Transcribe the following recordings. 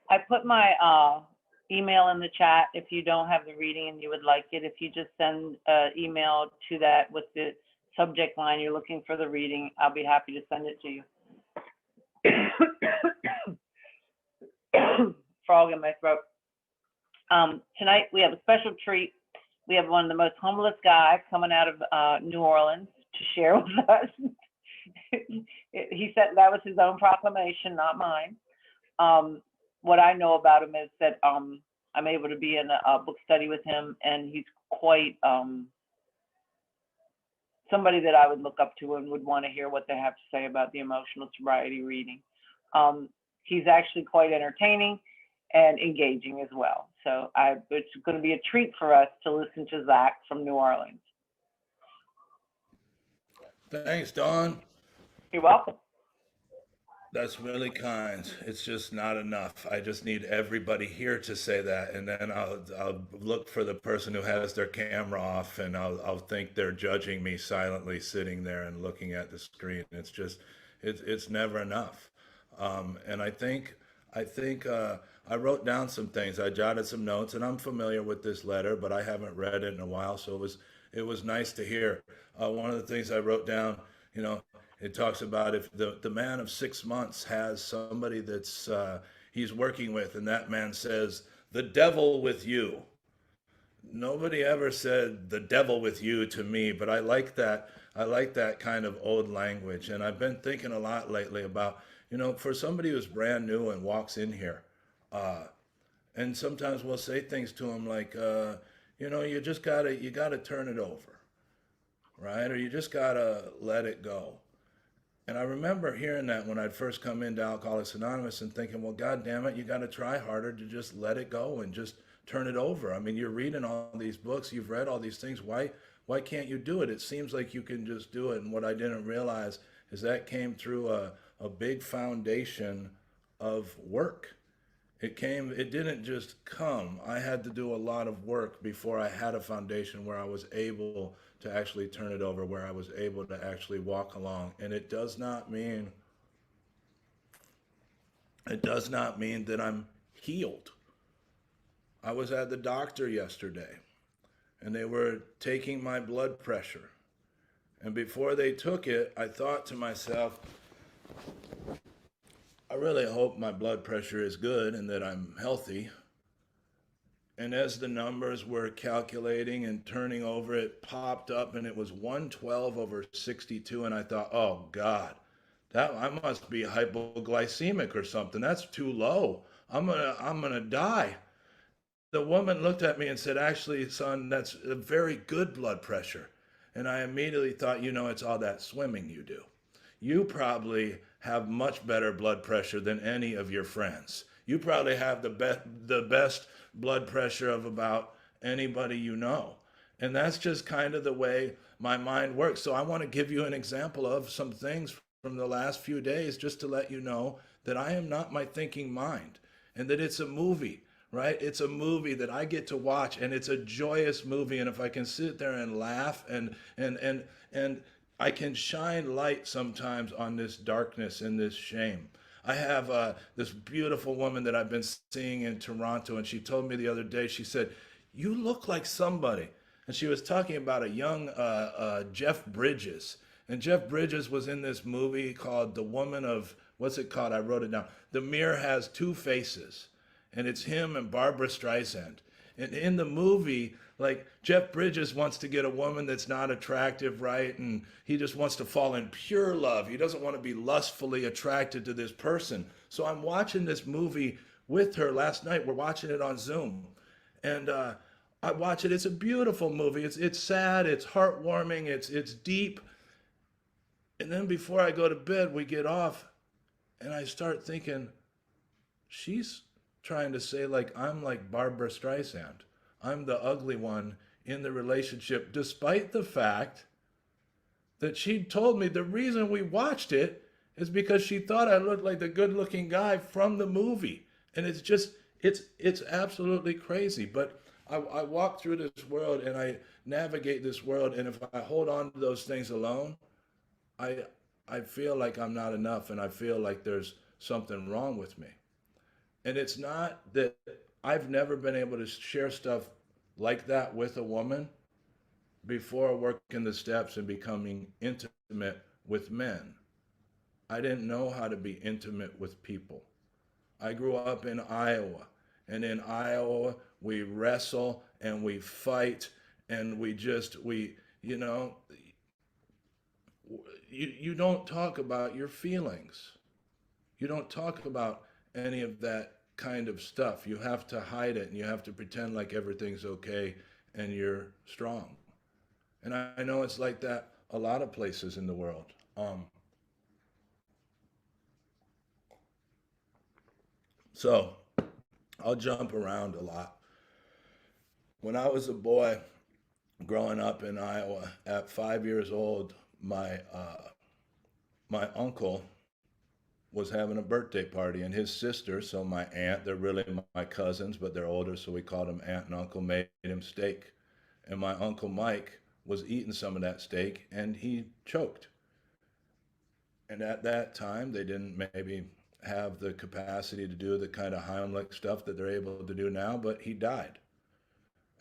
I put my email in the chat if you don't have the reading and you would like it. If you just send an email to that with the subject line you're looking for the reading, I'll be happy to send it to you. Frog in my throat. Tonight we have a special treat. We have one of the most humblest guys coming out of New Orleans to share with us. He said that was his own proclamation, not mine. What I know about him is that I'm able to be in a book study with him, and he's quite somebody that I would look up to and would want to hear what they have to say about the emotional sobriety reading. He's actually quite entertaining and engaging as well. So it's going to be a treat for us to listen to Zach from New Orleans. Thanks, Dawn. You're welcome. That's really kind. It's just not enough. I just need everybody here to say that, and then I'll look for the person who has their camera off, and I'll think they're judging me silently sitting there and looking at the screen. It's just it's never enough. And I wrote down some things. I jotted some notes, and I'm familiar with this letter, but I haven't read it in a while, so it was nice to hear. One of the things I wrote down, it talks about if the man of 6 months has somebody that's he's working with, and that man says, "The devil with you." Nobody ever said "the devil with you" to me, but I like that. I like that kind of old language, and I've been thinking a lot lately about, for somebody who's brand new and walks in here, and sometimes we'll say things to them like, you gotta turn it over, right? Or you just gotta let it go. And I remember hearing that when I'd first come into Alcoholics Anonymous and thinking, well, God damn it, you got to try harder to just let it go and just turn it over. I mean, you're reading all these books, you've read all these things. Why can't you do it? It seems like you can just do it. And what I didn't realize is that came through a big foundation of work. It didn't just come. I had to do a lot of work before I had a foundation where I was able to actually turn it over, where I was able to actually walk along. And it does not mean that I'm healed. I was at the doctor yesterday, and they were taking my blood pressure. And before they took it, I thought to myself, I really hope my blood pressure is good and that I'm healthy. And as the numbers were calculating and turning over, it popped up and it was 112/62. And I thought, oh God, I must be hypoglycemic or something. That's too low. I'm gonna die. The woman looked at me and said, actually, son, that's a very good blood pressure. And I immediately thought, it's all that swimming you do. You probably have much better blood pressure than any of your friends. You probably have the best blood pressure of about anybody you know. And that's just kind of the way my mind works. So I want to give you an example of some things from the last few days just to let you know that I am not my thinking mind and that it's a movie, right? It's a movie that I get to watch, and it's a joyous movie. And if I can sit there and laugh and I can shine light sometimes on this darkness and this shame. I have this beautiful woman that I've been seeing in Toronto, and she told me the other day, she said, "You look like somebody." And she was talking about a young Jeff Bridges. And Jeff Bridges was in this movie called The Woman of, what's it called? I wrote it down. The Mirror Has Two Faces. And it's him and Barbara Streisand. And in the movie, like, Jeff Bridges wants to get a woman that's not attractive, right? And he just wants to fall in pure love. He doesn't want to be lustfully attracted to this person. So I'm watching this movie with her last night. We're watching it on Zoom. And I watch it. It's a beautiful movie. It's sad. It's heartwarming. It's deep. And then before I go to bed, we get off. And I start thinking, she's trying to say, like, I'm like Barbara Streisand. I'm the ugly one in the relationship, despite the fact that she told me the reason we watched it is because she thought I looked like the good-looking guy from the movie. And it's just, it's absolutely crazy. But I walk through this world and I navigate this world, and if I hold on to those things alone, I feel like I'm not enough, and I feel like there's something wrong with me. And it's not that I've never been able to share stuff like that with a woman before working the steps and becoming intimate with men. I didn't know how to be intimate with people. I grew up in Iowa, and in Iowa, we wrestle and we fight and you know, you don't talk about your feelings. You don't talk about any of that kind of stuff. You have to hide it and you have to pretend like everything's okay and you're strong. And I know it's like that a lot of places in the world. Um, so I'll jump around a lot. When I was a boy growing up in Iowa, at 5 years old, my uncle was having a birthday party, and his sister, so my aunt, they're really my cousins, but they're older, so we called them aunt and uncle, made him steak. And my uncle Mike was eating some of that steak, and he choked. And at that time, they didn't maybe have the capacity to do the kind of Heimlich stuff that they're able to do now, but he died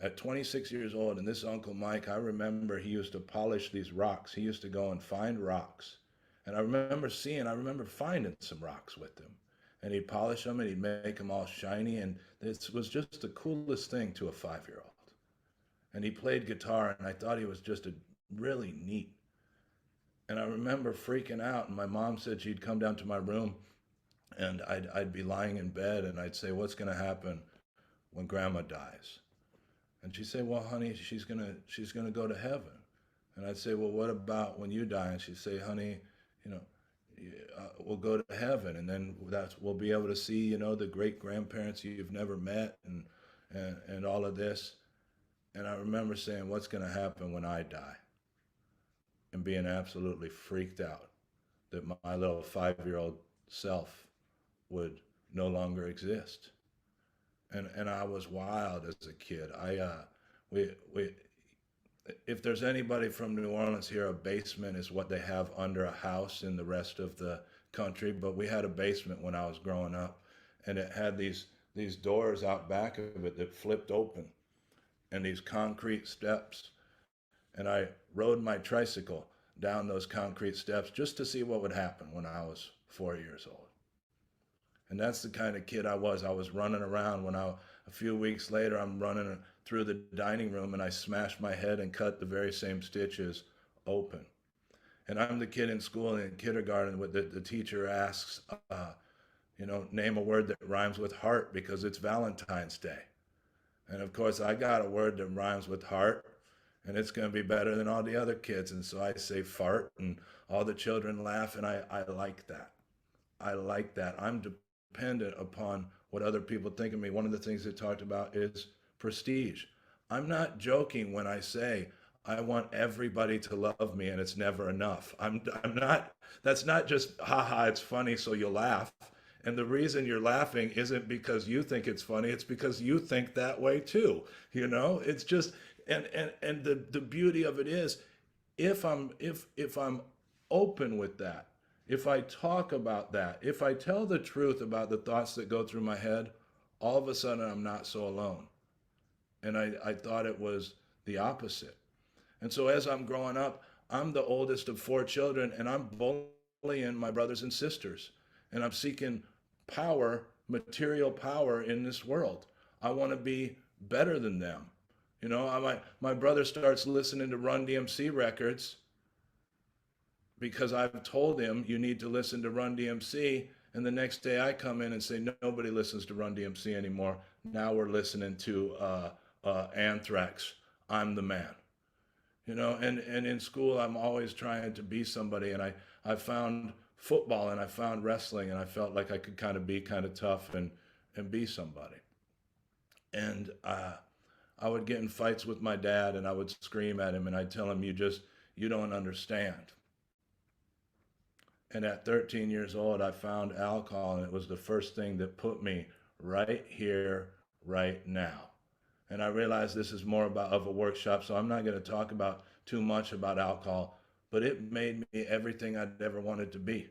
at 26 years old. And this Uncle Mike, I remember he used to polish these rocks. He used to go and find rocks. And I remember finding some rocks with him. And he'd polish them and he'd make them all shiny. And this was just the coolest thing to a 5 year old. And he played guitar, and I thought he was just a really neat. And I remember freaking out. And my mom said she'd come down to my room, and I'd be lying in bed, and I'd say, "What's going to happen when Grandma dies?" And she'd say, "Well, honey, she's gonna go to heaven." And I'd say, "Well, what about when you die?" And she'd say, "Honey, you know, we'll go to heaven, and then we'll be able to see, the great grandparents you've never met, and all of this." And I remember saying, "What's going to happen when I die?" And being absolutely freaked out that my little 5 year old self would no longer exist. And I was wild as a kid. We if there's anybody from New Orleans here, a basement is what they have under a house in the rest of the country. But we had a basement when I was growing up, and it had these doors out back of it that flipped open, and these concrete steps. And I rode my tricycle down those concrete steps just to see what would happen when I was 4 years old. And that's the kind of kid I was. I was running around a few weeks later, I'm running through the dining room and I smashed my head and cut the very same stitches open. And I'm the kid in school in kindergarten with the teacher asks, name a word that rhymes with heart because it's Valentine's Day. And of course, I got a word that rhymes with heart, and it's going to be better than all the other kids. And so I say fart, and all the children laugh, and I like that. I like that. I'm dependent upon what other people think of me. One of the things they talked about is prestige. I'm not joking when I say I want everybody to love me and it's never enough. I'm not, that's not just, haha, it's funny, so you'll laugh. And the reason you're laughing isn't because you think it's funny, it's because you think that way too. It's just, and the beauty of it is if I'm open with that, if I talk about that, if I tell the truth about the thoughts that go through my head, all of a sudden I'm not so alone. And I thought it was the opposite. And so as I'm growing up, I'm the oldest of four children, and I'm bullying my brothers and sisters. And I'm seeking power, material power in this world. I want to be better than them. My brother starts listening to Run DMC records because I've told him you need to listen to Run DMC. And the next day I come in and say, nobody listens to Run DMC anymore. Now we're listening to Anthrax. I'm the man. And in school, I'm always trying to be somebody. And I found football and I found wrestling, and I felt like I could kind of be kind of tough and be somebody. And I would get in fights with my dad, and I would scream at him, and I'd tell him, you don't understand. And at 13 years old, I found alcohol, and it was the first thing that put me right here, right now. And I realized this is more about of a workshop, so I'm not going to talk about too much about alcohol, but it made me everything I'd ever wanted to be.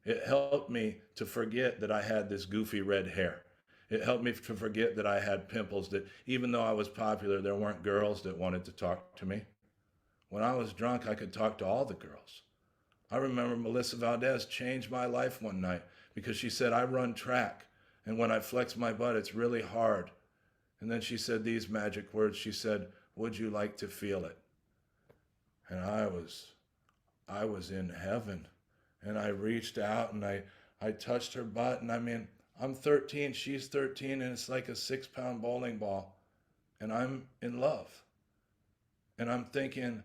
It helped me to forget that I had this goofy red hair. It helped me to forget that I had pimples, that even though I was popular, there weren't girls that wanted to talk to me. When I was drunk, I could talk to all the girls. I remember Melissa Valdez changed my life one night because she said, I run track. And when I flex my butt, it's really hard. And then she said these magic words. She said, would you like to feel it? And I was in heaven. And I reached out and I touched her butt. And I mean, I'm 13, she's 13, and it's like a 6-pound bowling ball. And I'm in love. And I'm thinking,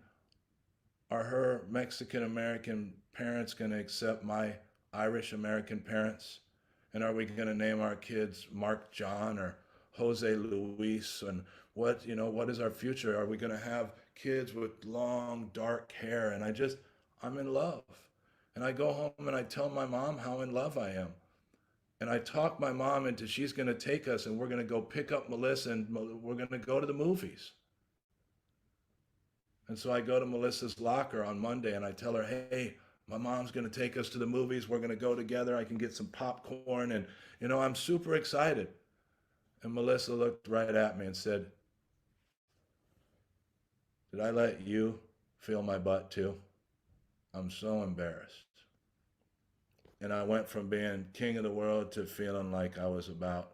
are her Mexican American parents going to accept my Irish American parents? And are we going to name our kids Mark John or Jose Luis? And what is our future? Are we going to have kids with long, dark hair? And I'm in love. And I go home and I tell my mom how in love I am. And I talk my mom into she's going to take us and we're going to go pick up Melissa and we're going to go to the movies. And so I go to Melissa's locker on Monday and I tell her, hey, my mom's going to take us to the movies. We're going to go together. I can get some popcorn. And, I'm super excited. And Melissa looked right at me and said, did I let you feel my butt too? I'm so embarrassed. And I went from being king of the world to feeling like I was about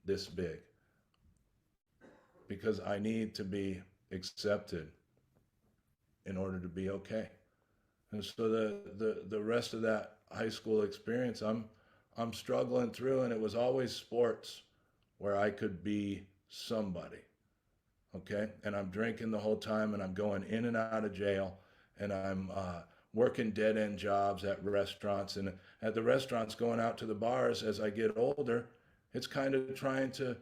this big. Because I need to be accepted in order to be okay. And so the rest of that high school experience, I'm struggling through, and it was always sports where I could be somebody. Okay, and I'm drinking the whole time, and I'm going in and out of jail, and I'm working dead end jobs at restaurants, and at the restaurants, going out to the bars as I get older, it's kind of trying to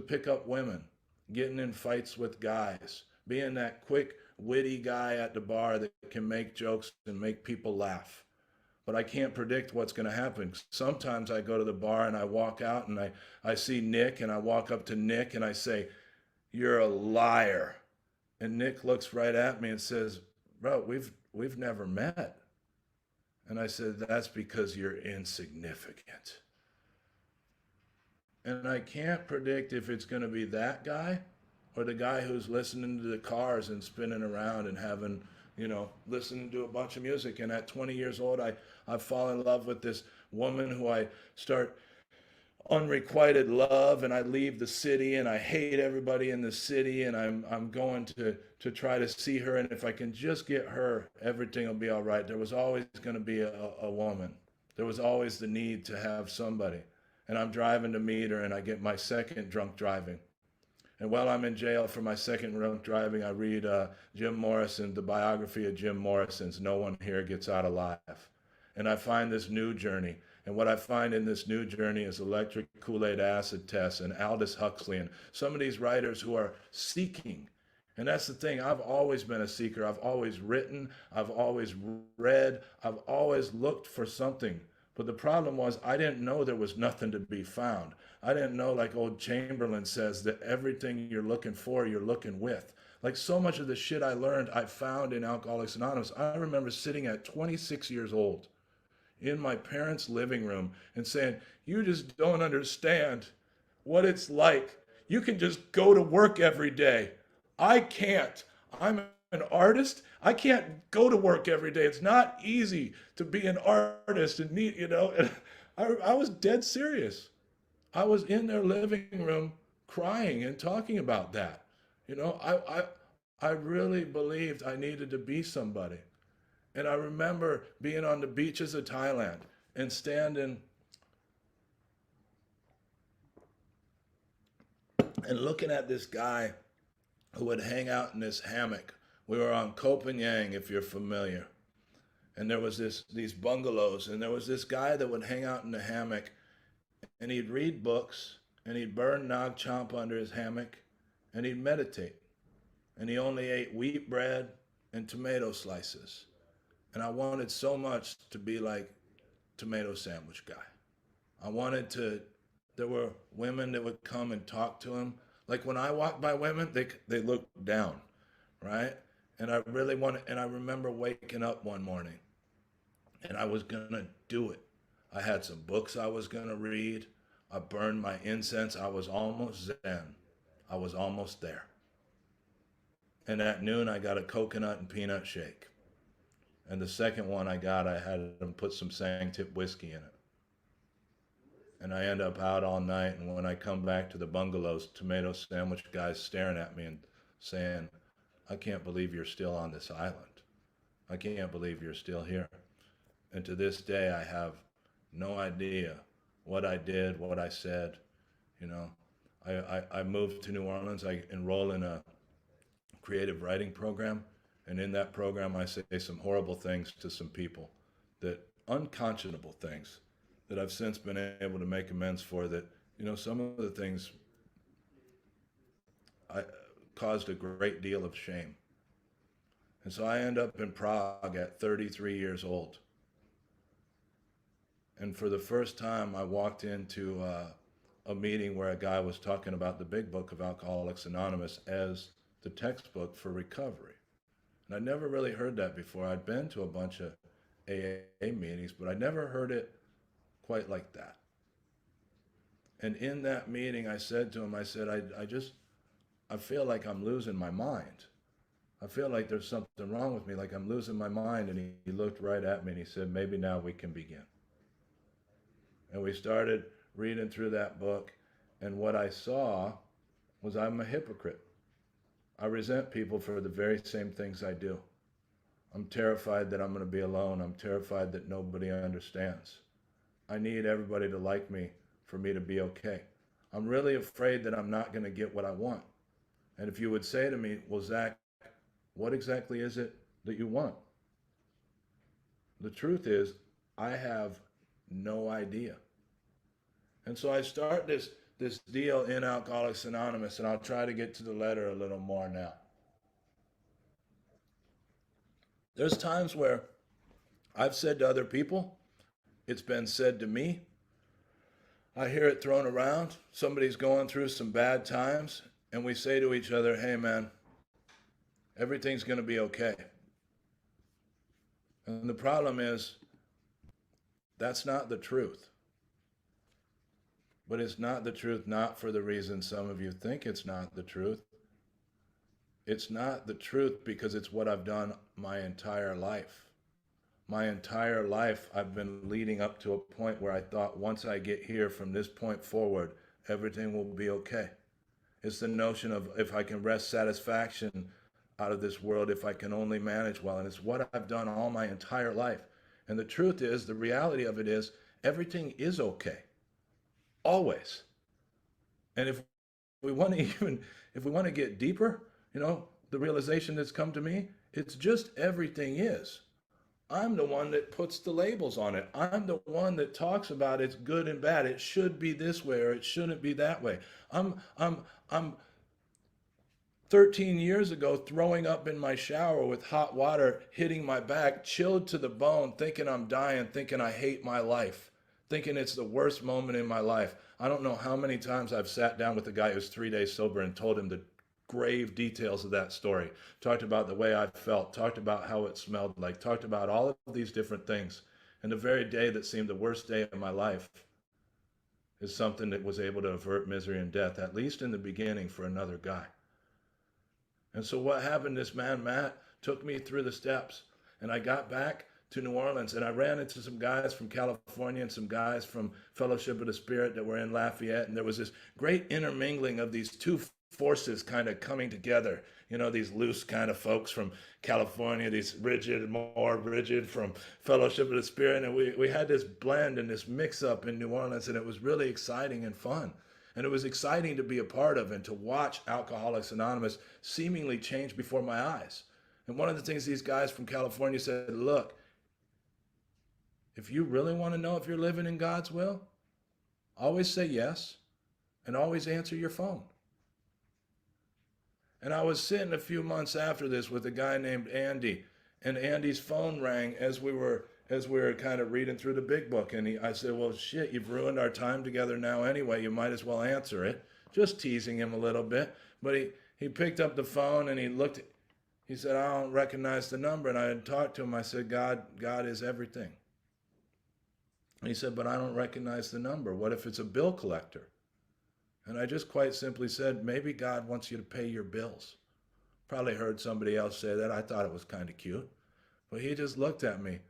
pick up women, getting in fights with guys, being that quick, witty guy at the bar that can make jokes and make people laugh. But I can't predict what's going to happen. Sometimes I go to the bar and I walk out and I see Nick and I walk up to Nick and I say, you're a liar. And Nick looks right at me and says, bro, we've never met. And I said, that's because you're insignificant. And I can't predict if it's going to be that guy or the guy who's listening to the cars and spinning around and having, listening to a bunch of music. And at 20 years old, I fall in love with this woman who I start unrequited love, and I leave the city and I hate everybody in the city, and I'm going to try to see her, and if I can just get her, everything will be all right. There was always going to be a woman. There was always the need to have somebody. And I'm driving to meet her, and I get my second drunk driving. And while I'm in jail for my second drunk driving, I read Jim Morrison, the biography of Jim Morrison's No One Here Gets Out Alive. And I find this new journey. And what I find in this new journey is electric Kool-Aid acid tests and Aldous Huxley and some of these writers who are seeking. And that's the thing. I've always been a seeker. I've always written. I've always read. I've always looked for something. But the problem was I didn't know there was nothing to be found. I didn't know, like old Chamberlain says, that everything you're looking for, you're looking with. Like so much of the shit I learned, I found in Alcoholics Anonymous. I remember sitting at 26 years old in my parents' living room and saying, you just don't understand what it's like. You can just go to work every day. I can't. I'm an artist. I can't go to work every day. It's not easy to be an artist and need, And I was dead serious. I was in their living room crying and talking about that. I really believed I needed to be somebody. And I remember being on the beaches of Thailand and standing and looking at this guy who would hang out in this hammock. We were on Koh Phangan, if you're familiar. And there was these bungalows, and there was this guy that would hang out in the hammock, and he'd read books, and he'd burn Nag Champa under his hammock, and he'd meditate. And he only ate wheat bread and tomato slices. And I wanted so much to be like tomato sandwich guy. There were women that would come and talk to him. Like when I walk by women, they look down, right? And I remember waking up one morning and I was gonna do it. I had some books I was gonna read. I burned my incense. I was almost zen. I was almost there. And at noon, I got a coconut and peanut shake. And the second one I had them put some Sangtip whiskey in it. And I end up out all night. And when I come back to the bungalows, tomato sandwich guys staring at me and saying, I can't believe you're still on this island. I can't believe you're still here. And to this day, I have no idea what I did, what I said. You know, I moved to New Orleans. I enroll in a creative writing program. And in that program, I say some horrible things to some people, that unconscionable things that I've since been able to make amends for, that, you know, some of the things I caused a great deal of shame. And so I end up in Prague at 33 years old. And for the first time, I walked into a meeting where a guy was talking about the big book of Alcoholics Anonymous as the textbook for recovery. And I never really heard that before. I'd been to a bunch of AA meetings, but I never heard it quite like that. And in that meeting, I said to him, I said, I feel like I'm losing my mind. I feel like there's something wrong with me, like I'm losing my mind. And he looked right at me and he said, maybe now we can begin. And we started reading through that book. And what I saw was I'm a hypocrite. I resent people for the very same things I do. I'm terrified that I'm going to be alone. I'm terrified that nobody understands. I need everybody to like me for me to be okay. I'm really afraid that I'm not going to get what I want. And if you would say to me, well, Zach, what exactly is it that you want? The truth is, I have no idea. And so I start this deal in Alcoholics Anonymous, and I'll try to get to the letter a little more now. There's times where I've said to other people, it's been said to me, I hear it thrown around, somebody's going through some bad times, and we say to each other, hey man, everything's going to be okay. And the problem is, that's not the truth. But it's not the truth, not for the reason some of you think it's not the truth. It's not the truth because it's what I've done my entire life. My entire life, I've been leading up to a point where I thought once I get here from this point forward, everything will be okay. It's the notion of if I can wrest satisfaction out of this world, if I can only manage well. And it's what I've done all my entire life. And the truth is, the reality of it is, everything is okay. Always. And if we want to get deeper, you know, the realization that's come to me, it's just everything is. I'm the one that puts the labels on it. I'm the one that talks about it's good and bad. It should be this way or it shouldn't be that way. I'm 13 years ago throwing up in my shower with hot water hitting my back, chilled to the bone, thinking I'm dying, thinking I hate my life, thinking it's the worst moment in my life. I don't know how many times I've sat down with a guy who's 3 days sober and told him the grave details of that story, talked about the way I felt, talked about how it smelled like, talked about all of these different things. And the very day that seemed the worst day of my life is something that was able to avert misery and death, at least in the beginning, for another guy. And so what happened, this man, Matt, took me through the steps, and I got back to New Orleans, and I ran into some guys from California and some guys from Fellowship of the Spirit that were in Lafayette, and there was this great intermingling of these two forces kind of coming together. You know, these loose kind of folks from California, these rigid, more rigid from Fellowship of the Spirit, and we had this blend and this mix-up in New Orleans, and it was really exciting and fun. And it was exciting to be a part of and to watch Alcoholics Anonymous seemingly change before my eyes. And one of the things these guys from California said, look, if you really want to know if you're living in God's will, always say yes and always answer your phone. And I was sitting a few months after this with a guy named Andy, and Andy's phone rang as we were kind of reading through the big book. And I said, well, shit, you've ruined our time together now anyway. You might as well answer it. Just teasing him a little bit. But he picked up the phone and he said, I don't recognize the number. And I had talked to him. I said, God is everything. And he said, but I don't recognize the number. What if it's a bill collector? And I just quite simply said, maybe God wants you to pay your bills. Probably heard somebody else say that. I thought it was kind of cute. But he just looked at me,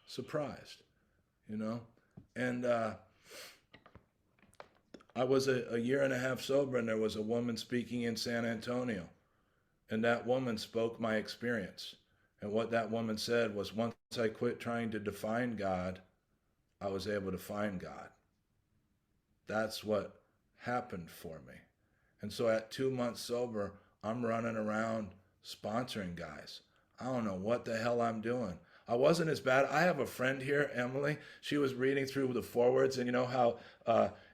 surprised, you know? And I was a year and a half sober, and there was a woman speaking in San Antonio. And that woman spoke my experience. And what that woman said was, once I quit trying to define God, I was able to find God. That's what happened for me. And so at 2 months sober, I'm running around sponsoring guys. I don't know what the hell I'm doing. I wasn't as bad. I have a friend here, Emily. She was reading through the forewords, and you know how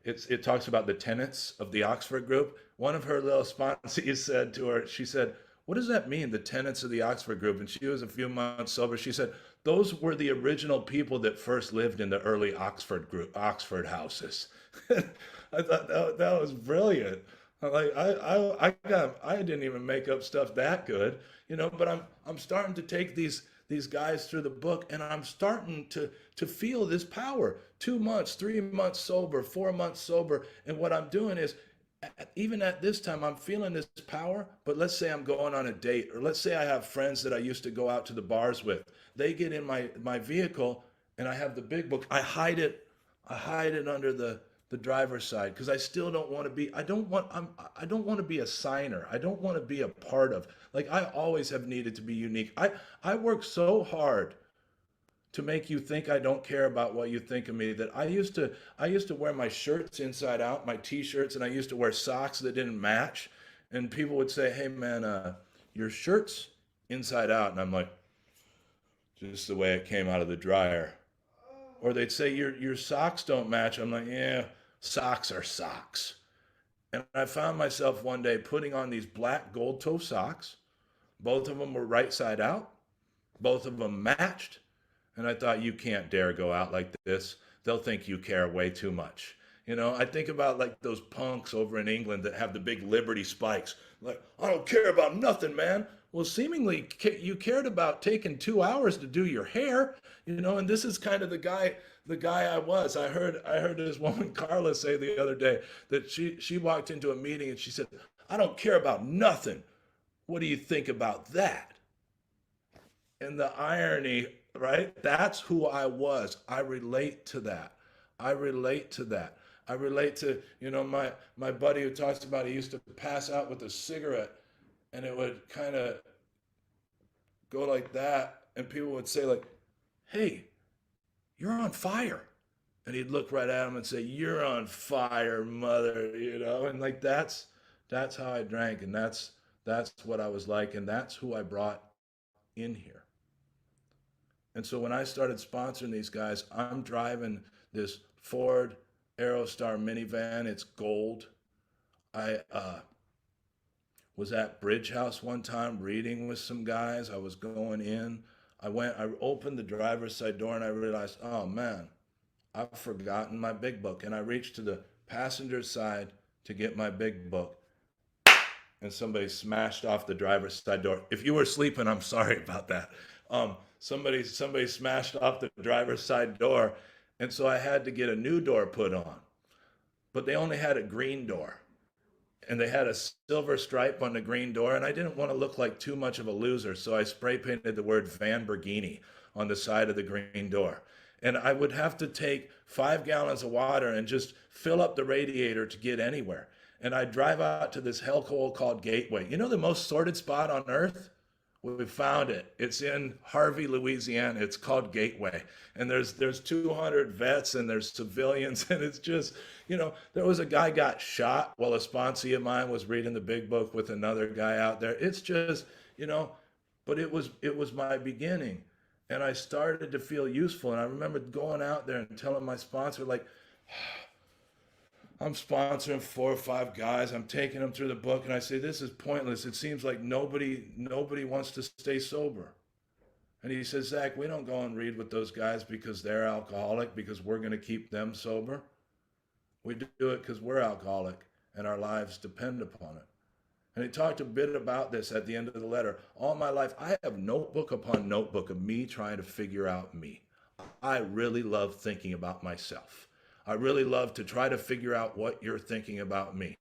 it talks about the tenets of the Oxford group. One of her little sponsees said to her, she said, "What does that mean, the tenets of the Oxford group?" And she was a few months sober. She said, "Those were the original people that first lived in the early Oxford group, Oxford houses." I thought that was brilliant. Like I didn't even make up stuff that good, you know. But I'm starting to take these guys through the book, and I'm starting to feel this power. 2 months, 3 months sober, 4 months sober, and what I'm doing is, even at this time, I'm feeling this power. But let's say I'm going on a date, or let's say I have friends that I used to go out to the bars with. They get in my vehicle, and I have the big book. I hide it under the driver's side, because I still don't want to be. I don't want to be a signer. I don't want to be a part of. Like, I always have needed to be unique. I work so hard to make you think I don't care about what you think of me, that I used to wear my shirts inside out, my t-shirts, and I used to wear socks that didn't match. And people would say, "Hey man, your shirt's inside out." And I'm like, "Just the way it came out of the dryer." Or they'd say, your socks don't match. I'm like, "Yeah, socks are socks." And I found myself one day putting on these black gold toe socks. Both of them were right side out. Both of them matched. And I thought, you can't dare go out like this. They'll think you care way too much. You know, I think about like those punks over in England that have the big Liberty spikes. Like, "I don't care about nothing, man." Well, seemingly you cared about taking 2 hours to do your hair, you know, and this is kind of the guy I was. I heard this woman Carla say the other day that she walked into a meeting and she said, "I don't care about nothing. What do you think about that?" And the irony, right? That's who I was. I relate to that. I relate to that. I relate to, you know, my buddy who talks about he used to pass out with a cigarette, and it would kind of go like that, and people would say like, "Hey, you're on fire." And he'd look right at him and say, "You're on fire, mother," you know? And like that's how I drank, and that's what I was like, and that's who I brought in here. And so when I started sponsoring these guys, I'm driving this Ford Aerostar minivan. It's gold. I was at Bridge House one time reading with some guys. I was going in. I opened the driver's side door and I realized, oh man, I've forgotten my big book. And I reached to the passenger side to get my big book, and somebody smashed off the driver's side door. If you were sleeping, I'm sorry about that. Somebody smashed off the driver's side door, and so I had to get a new door put on. But they only had a green door, and they had a silver stripe on the green door, and I didn't want to look like too much of a loser, so I spray painted the word Vanberghini on the side of the green door. And I would have to take 5 gallons of water and just fill up the radiator to get anywhere. And I'd drive out to this hellhole called Gateway. You know the most sordid spot on earth? We found it. It's in Harvey, Louisiana. It's called Gateway. And there's 200 vets and there's civilians. And it's just, you know, there was a guy got shot while a sponsee of mine was reading the big book with another guy out there. It's just, you know, but it was my beginning. And I started to feel useful. And I remember going out there and telling my sponsor, like, I'm sponsoring 4 or 5 guys. I'm taking them through the book, and I say, this is pointless. It seems like nobody wants to stay sober. And he says, "Zach, we don't go and read with those guys because they're alcoholic, because we're going to keep them sober. We do it because we're alcoholic and our lives depend upon it." And he talked a bit about this at the end of the letter. All my life, I have notebook upon notebook of me trying to figure out me. I really love thinking about myself. I really love to try to figure out what you're thinking about me.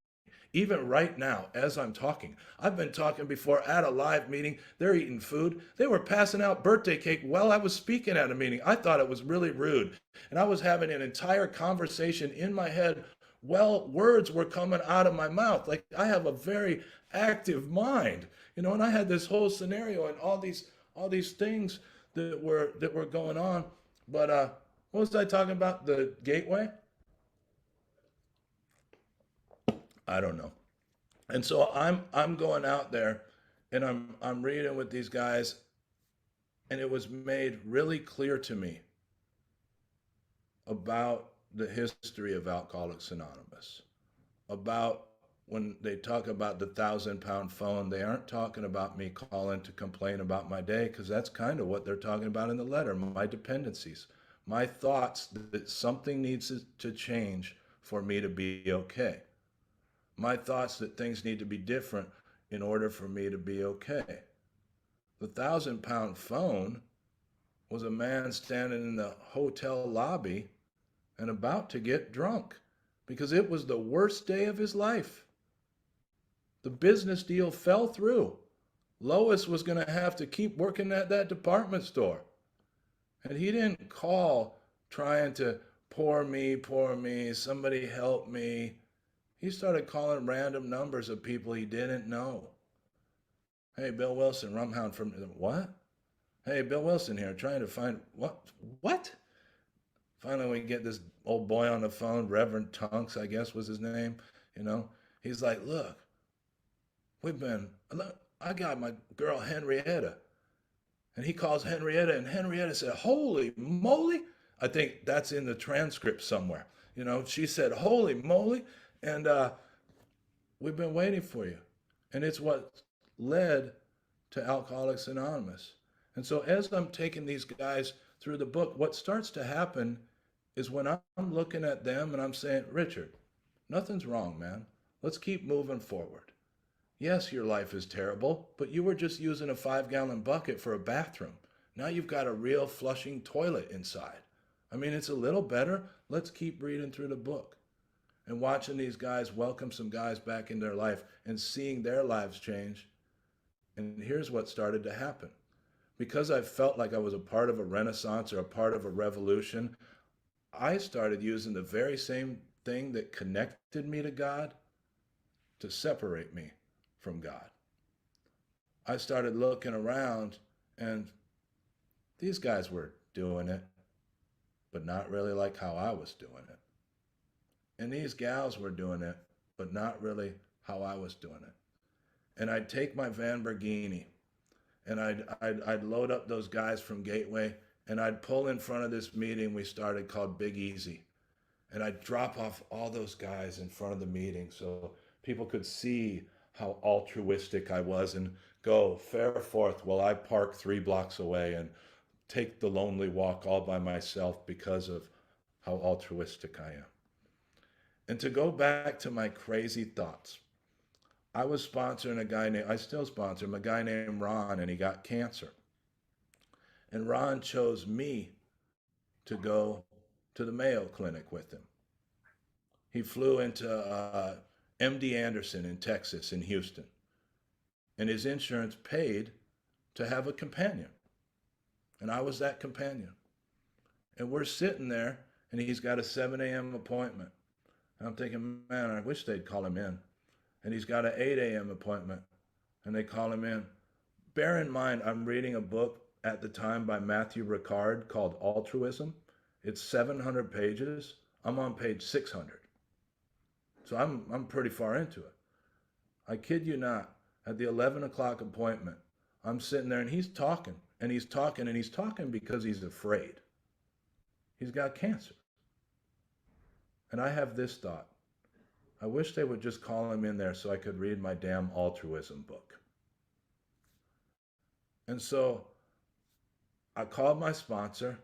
Even right now, as I'm talking, I've been talking before at a live meeting. They're eating food. They were passing out birthday cake while I was speaking at a meeting. I thought it was really rude. And I was having an entire conversation in my head while words were coming out of my mouth. Like I have a very active mind, and I had this whole scenario and all these things that were going on. But what was I talking about? The gateway? I don't know. And so I'm going out there and I'm reading with these guys, and it was made really clear to me about the history of Alcoholics Anonymous, about when they talk about the 1,000-pound phone, they aren't talking about me calling to complain about my day, because that's kind of what they're talking about in the letter, my dependencies, my thoughts that something needs to change for me to be okay, my thoughts that things need to be different in order for me to be okay. The 1,000-pound phone was a man standing in the hotel lobby and about to get drunk because it was the worst day of his life. The business deal fell through. Lois was going to have to keep working at that department store. And he didn't call trying to poor me, somebody help me. He started calling random numbers of people he didn't know. Hey, Bill Wilson, Rumhound from what? Hey, Bill Wilson here, trying to find what? What? Finally, we get this old boy on the phone, Reverend Tunks, I guess was his name. He's like, look, I got my girl Henrietta. And he calls Henrietta, and Henrietta said, holy moly. I think that's in the transcript somewhere. She said, holy moly. And we've been waiting for you. And it's what led to Alcoholics Anonymous. And so as I'm taking these guys through the book, what starts to happen is when I'm looking at them and I'm saying, Richard, nothing's wrong, man. Let's keep moving forward. Yes, your life is terrible, but you were just using a 5-gallon bucket for a bathroom. Now you've got a real flushing toilet inside. I mean, it's a little better. Let's keep reading through the book and watching these guys welcome some guys back in their life and seeing their lives change. And here's what started to happen. Because I felt like I was a part of a renaissance or a part of a revolution, I started using the very same thing that connected me to God to separate me from God. I started looking around, and these guys were doing it, but not really like how I was doing it. And these gals were doing it, but not really how I was doing it. And I'd take my Lamborghini, and I'd load up those guys from Gateway, and I'd pull in front of this meeting we started called Big Easy. And I'd drop off all those guys in front of the meeting so people could see how altruistic I was and go, fare forth while I park 3 blocks away and take the lonely walk all by myself because of how altruistic I am. And to go back to my crazy thoughts, I was sponsoring I still sponsor him, a guy named Ron, and he got cancer. And Ron chose me to go to the Mayo Clinic with him. He flew into MD Anderson in Texas, in Houston. And his insurance paid to have a companion. And I was that companion. And we're sitting there, and he's got a 7 a.m. appointment. And I'm thinking, man, I wish they'd call him in. And he's got an 8 a.m. appointment, and they call him in. Bear in mind, I'm reading a book at the time by Matthew Ricard called Altruism. It's 700 pages. I'm on page 600. So I'm pretty far into it. I kid you not, at the 11 o'clock appointment, I'm sitting there, and he's talking, and he's talking, and he's talking because he's afraid. He's got cancer. And I have this thought. I wish they would just call him in there so I could read my damn altruism book. And so I called my sponsor,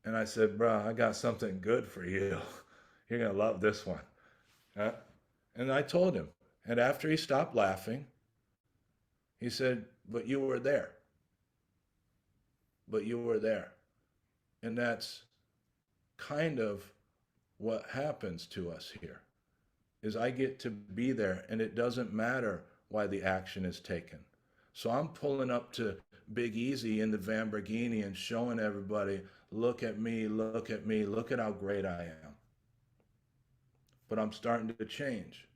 and I said, bro, I got something good for you. You're going to love this one. And I told him. And after he stopped laughing, he said, but you were there. But you were there. And that's kind of what happens to us here is I get to be there and it doesn't matter why the action is taken. So I'm pulling up to Big Easy in the Lamborghini and showing everybody, look at me, look at me, look at how great I am. But I'm starting to change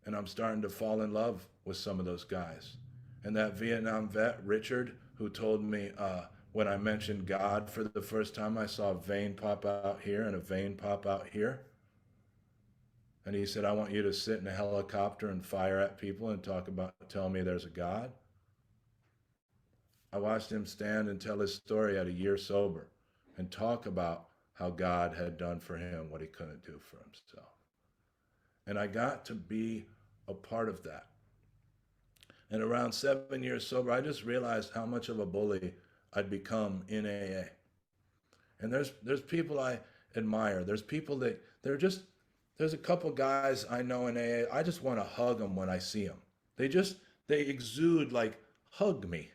and I'm starting to fall in love with some of those guys. And that Vietnam vet, Richard, who told me when I mentioned God for the first time, I saw a vein pop out here and a vein pop out here. And he said, I want you to sit in a helicopter and fire at people and tell me there's a God. I watched him stand and tell his story at a year sober and talk about how God had done for him what he couldn't do for himself. And I got to be a part of that. And around 7 years sober, I just realized how much of a bully I'd become in AA. And there's people I admire. There's people that there's a couple guys I know in AA. I just want to hug them when I see them. They exude like, hug me,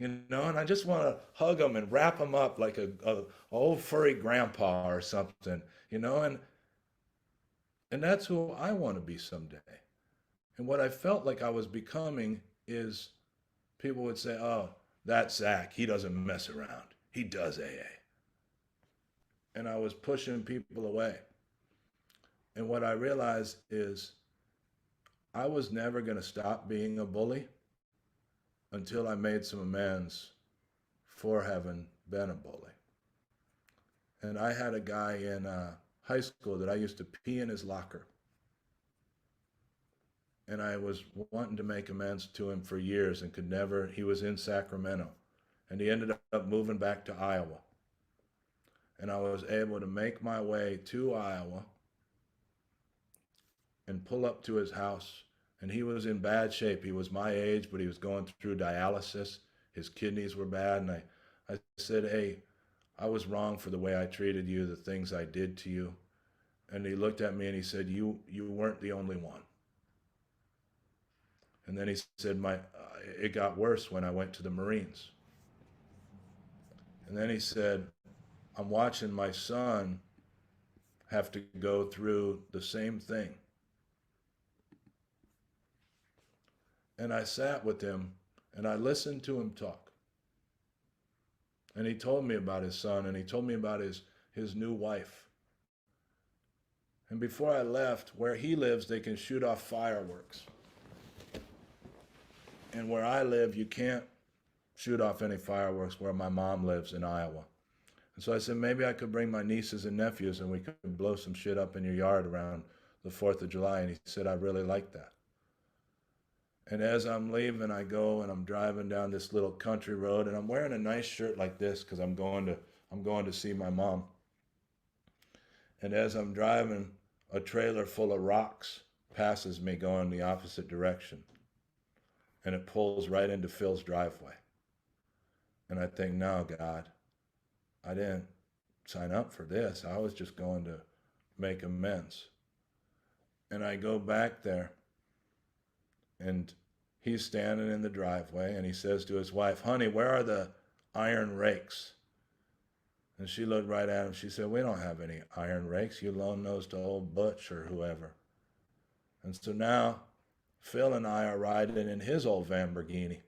and I just want to hug them and wrap them up like a old furry grandpa or something, and that's who I want to be someday. And what I felt like I was becoming is people would say, oh, that's Zach. He doesn't mess around. He does AA. And I was pushing people away. And what I realized is I was never going to stop being a bully until I made some amends for having been a bully. And I had a guy in high school that I used to pee in his locker. And I was wanting to make amends to him for years and could never. He was in Sacramento. And he ended up moving back to Iowa. And I was able to make my way to Iowa and pull up to his house. And he was in bad shape. He was my age, but he was going through dialysis. His kidneys were bad. And I said, hey, I was wrong for the way I treated you, the things I did to you. And he looked at me and he said, you weren't the only one. And then he said, it got worse when I went to the Marines. And then he said, I'm watching my son have to go through the same thing. And I sat with him and I listened to him talk. And he told me about his son and he told me about his new wife. And before I left, where he lives, they can shoot off fireworks. And where I live, you can't shoot off any fireworks where my mom lives in Iowa. And so I said, maybe I could bring my nieces and nephews and we could blow some shit up in your yard around the 4th of July. And he said, I really like that. And as I'm leaving, I go and I'm driving down this little country road and I'm wearing a nice shirt like this because I'm going to see my mom. And as I'm driving, a trailer full of rocks passes me going the opposite direction. And it pulls right into Phil's driveway. And I think, no, God, I didn't sign up for this. I was just going to make amends. And I go back there, and he's standing in the driveway, and he says to his wife, honey, where are the iron rakes? And she looked right at him. She said, we don't have any iron rakes. You loan those to old Butch or whoever. And so now Phil and I are riding in his old Lamborghini,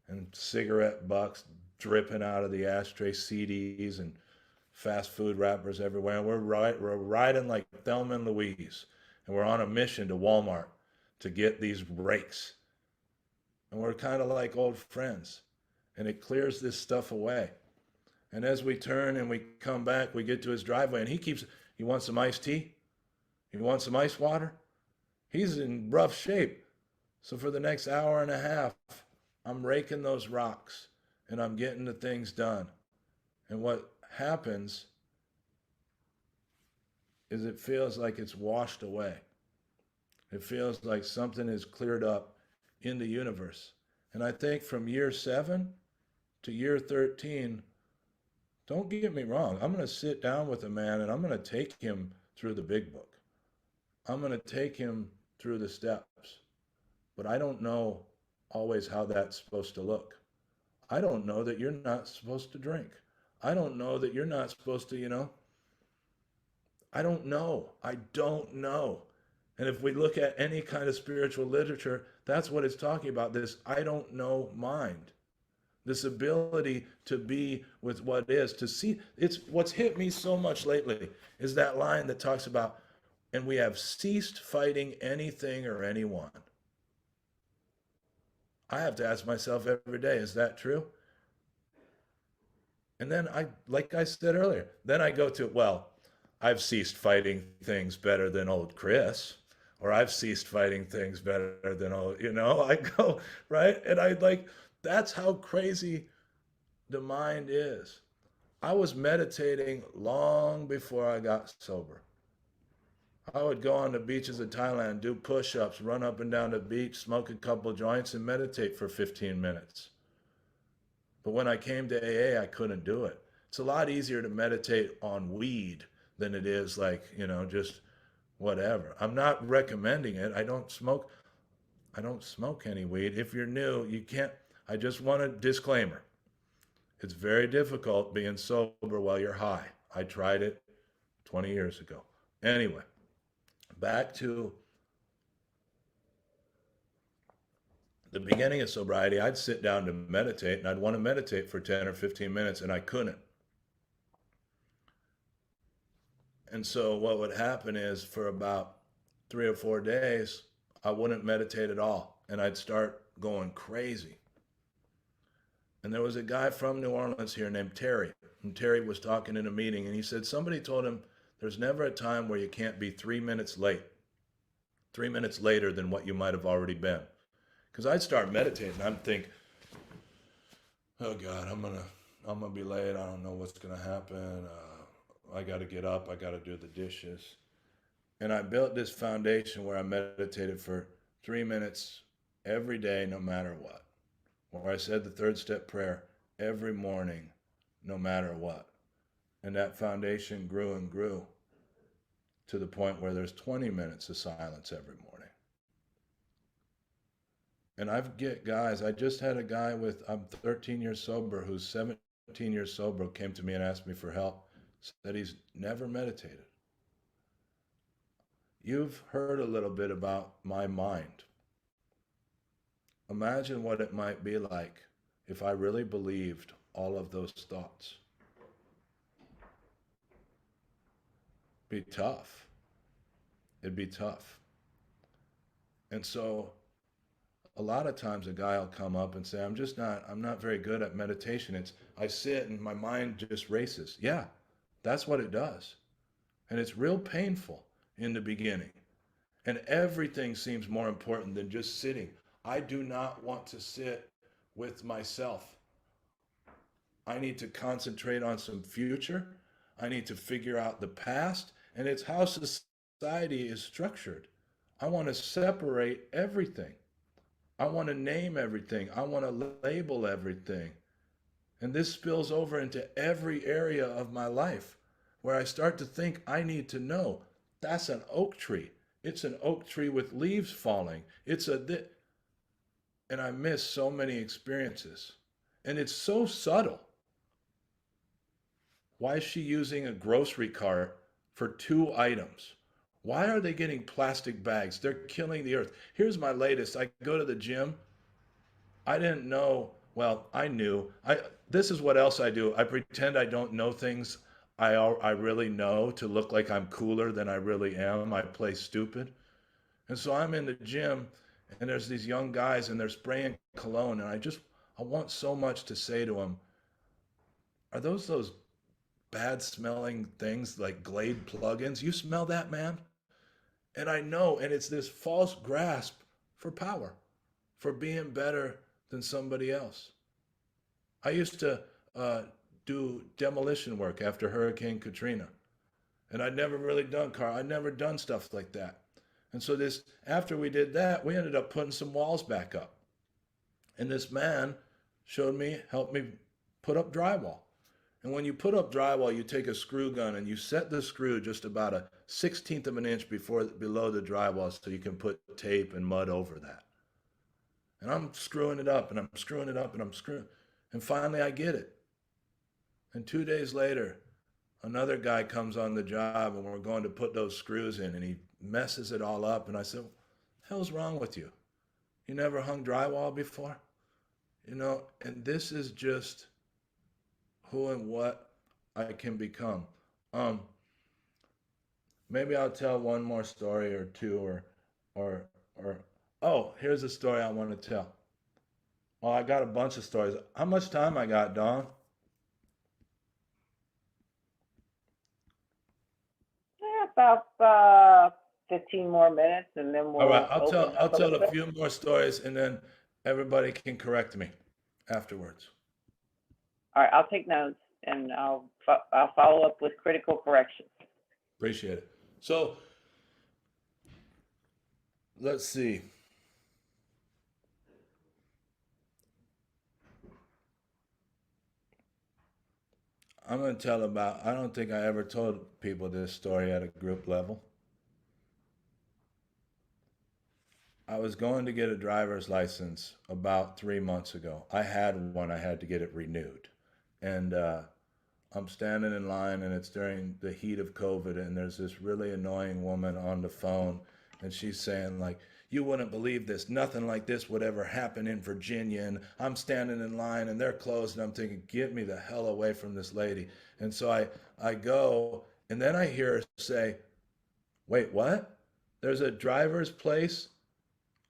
and cigarette butts dripping out of the ashtray, CDs and fast food wrappers everywhere. And we're riding like Thelma and Louise, and we're on a mission to Walmart to get these rakes. And we're kind of like old friends, and it clears this stuff away. And as we turn and we come back, we get to his driveway, and he wants some iced tea? He wants some ice water? He's in rough shape. So for the next hour and a half, I'm raking those rocks and I'm getting the things done. And what happens is it feels like it's washed away. It feels like something is cleared up in the universe. And I think from year 7 to year 13, don't get me wrong, I'm going to sit down with a man and I'm going to take him through the big book. I'm going to take him through the steps. But I don't know always how that's supposed to look. I don't know that you're not supposed to drink. I don't know that you're not supposed to, I don't know. I don't know. And if we look at any kind of spiritual literature, that's what it's talking about, this I don't know mind. This ability to be with what is, to see. It's what's hit me so much lately is that line that talks about, and we have ceased fighting anything or anyone. I have to ask myself every day, is that true? And then like I said earlier, then I go to, well, I've ceased fighting things better than old Chris, or I've ceased fighting things better than old, I go, right? And I like, that's how crazy the mind is. I was meditating long before I got sober. I would go on the beaches of Thailand, do push ups, run up and down the beach, smoke a couple joints, and meditate for 15 minutes. But when I came to AA, I couldn't do it. It's a lot easier to meditate on weed than it is like, just whatever. I'm not recommending it. I don't smoke any weed. If you're new, you can't. I just want a disclaimer. It's very difficult being sober while you're high. I tried it 20 years ago. Anyway, back to the beginning of sobriety. I'd sit down to meditate and I'd want to meditate for 10 or 15 minutes and I couldn't. And so what would happen is for about 3 or 4 days, I wouldn't meditate at all. And I'd start going crazy. And there was a guy from New Orleans here named Terry. And Terry was talking in a meeting and he said, somebody told him there's never a time where you can't be 3 minutes late, 3 minutes later than what you might have already been. Because I'd start meditating and I'd think, oh God, I'm gonna be late. I don't know what's gonna happen. I got to get up. I got to do the dishes. And I built this foundation where I meditated for 3 minutes every day, no matter what. Where I said the third step prayer every morning, no matter what. And that foundation grew and grew to the point where there's 20 minutes of silence every morning. And I just had a guy I'm 13 years sober, who's 17 years sober, came to me and asked me for help, said he's never meditated. You've heard a little bit about my mind. Imagine what it might be like if I really believed all of those thoughts. It'd be tough. It'd be tough. And so a lot of times a guy will come up and say, I'm not very good at meditation. I sit and my mind just races. Yeah, that's what it does. And it's real painful in the beginning. And everything seems more important than just sitting. I do not want to sit with myself. I need to concentrate on some future. I need to figure out the past. And it's how society is structured. I want to separate everything. I want to name everything. I want to label everything. And this spills over into every area of my life where I start to think I need to know. That's an oak tree. It's an oak tree with leaves falling. And I miss so many experiences. And it's so subtle. Why is she using a grocery cart for 2 items? Why are they getting plastic bags? They're killing the earth. Here's my latest. I go to the gym. I didn't know. Well, I knew. This is what else I do. I pretend I don't know things I really know to look like I'm cooler than I really am. I play stupid. And so I'm in the gym and there's these young guys and they're spraying cologne and I want so much to say to them, are those bad smelling things like Glade plugins? You smell that, man? And I know, and it's this false grasp for power, for being better than somebody else. I used to do demolition work after Hurricane Katrina. And I'd never really I'd never done stuff like that. And so after we did that, we ended up putting some walls back up. And this man helped me put up drywall. And when you put up drywall, you take a screw gun and you set the screw just about a 1/16 of an inch below the drywall so you can put tape and mud over that. And I'm screwing it up and I'm screwing it up and I'm screwing. And finally I get it. And 2 days later, another guy comes on the job and we're going to put those screws in and he messes it all up. And I said, hell's wrong with you? You never hung drywall before? And this is just who and what I can become. Um, Maybe I'll tell one more story or two or or oh, here's a story I want to tell. Oh, I got a bunch of stories. How much time I got, Dawn? About 15 more minutes, and then All right, we'll I'll open tell it I'll up a tell little a bit. few more stories and then everybody can correct me afterwards. All right, I'll take notes, and I'll follow up with critical corrections. Appreciate it. So let's see. I'm going to tell about, I don't think I ever told people this story at a group level. I was going to get a driver's license about 3 months ago. I had one, I had to get it renewed. And I'm standing in line, and it's during the heat of COVID, and there's this really annoying woman on the phone, and she's saying, like, you wouldn't believe this. Nothing like this would ever happen in Virginia. And I'm standing in line, and they're closed, and I'm thinking, get me the hell away from this lady. And so I go, and then I hear her say, wait, what? There's a driver's place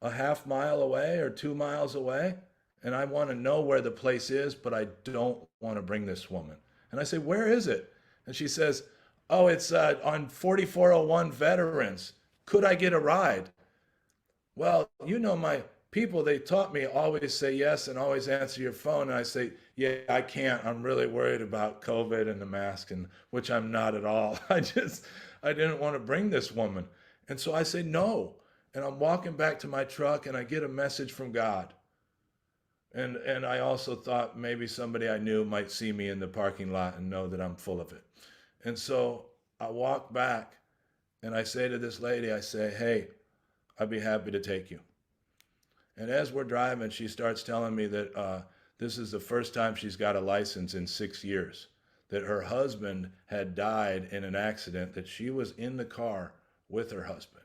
a half mile away or 2 miles away, and I want to know where the place is, but I don't want to bring this woman. And I say, where is it? And she says, oh, it's on 4401 Veterans. Could I get a ride? Well, my people, they taught me always say yes and always answer your phone. And I say, yeah, I can't. I'm really worried about COVID and the mask, and which I'm not at all. I didn't want to bring this woman. And so I say no. And I'm walking back to my truck and I get a message from God. And I also thought maybe somebody I knew might see me in the parking lot and know that I'm full of it. And so I walk back and I say to this lady, I say, hey, I'd be happy to take you. And as we're driving, she starts telling me that this is the first time she's got a license in 6 years, that her husband had died in an accident, that she was in the car with her husband.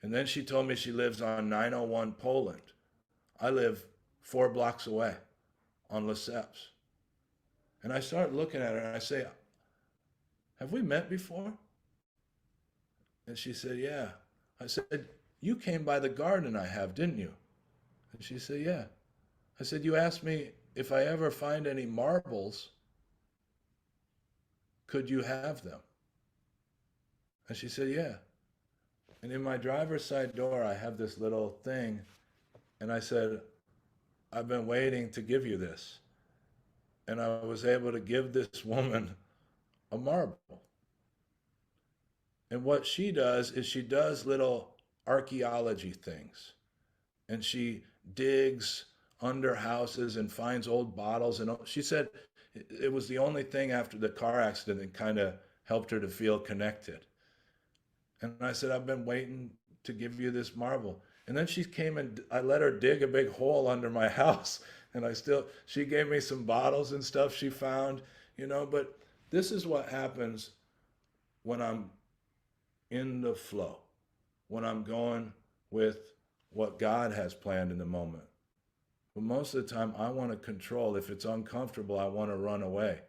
And then she told me she lives on 901 Poland. I live 4 blocks away on Lesseps. And I start looking at her and I say, have we met before? And she said, yeah. I said, you came by the garden I have, didn't you? And she said, yeah. I said, you asked me if I ever find any marbles, could you have them? And she said, yeah. And in my driver's side door, I have this little thing. And I said, I've been waiting to give you this. And I was able to give this woman a marble. And what she does is she does little archaeology things. And she digs under houses and finds old bottles. And she said it was the only thing after the car accident that kind of helped her to feel connected. And I said, I've been waiting to give you this marble. And then she came and I let her dig a big hole under my house. And she gave me some bottles and stuff she found, but this is what happens when I'm in the flow, when I'm going with what God has planned in the moment. But most of the time, I want to control. If it's uncomfortable, I want to run away.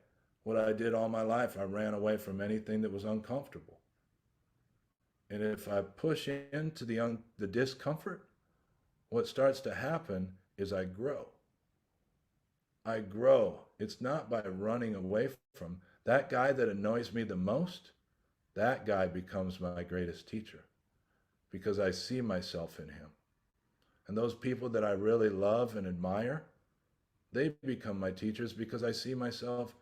What I did all my life, I ran away from anything that was uncomfortable. And if I push into the discomfort, what starts to happen is I grow. I grow. It's not by running away from that guy that annoys me the most. That guy becomes my greatest teacher because I see myself in him. And those people that I really love and admire, they become my teachers because I see myself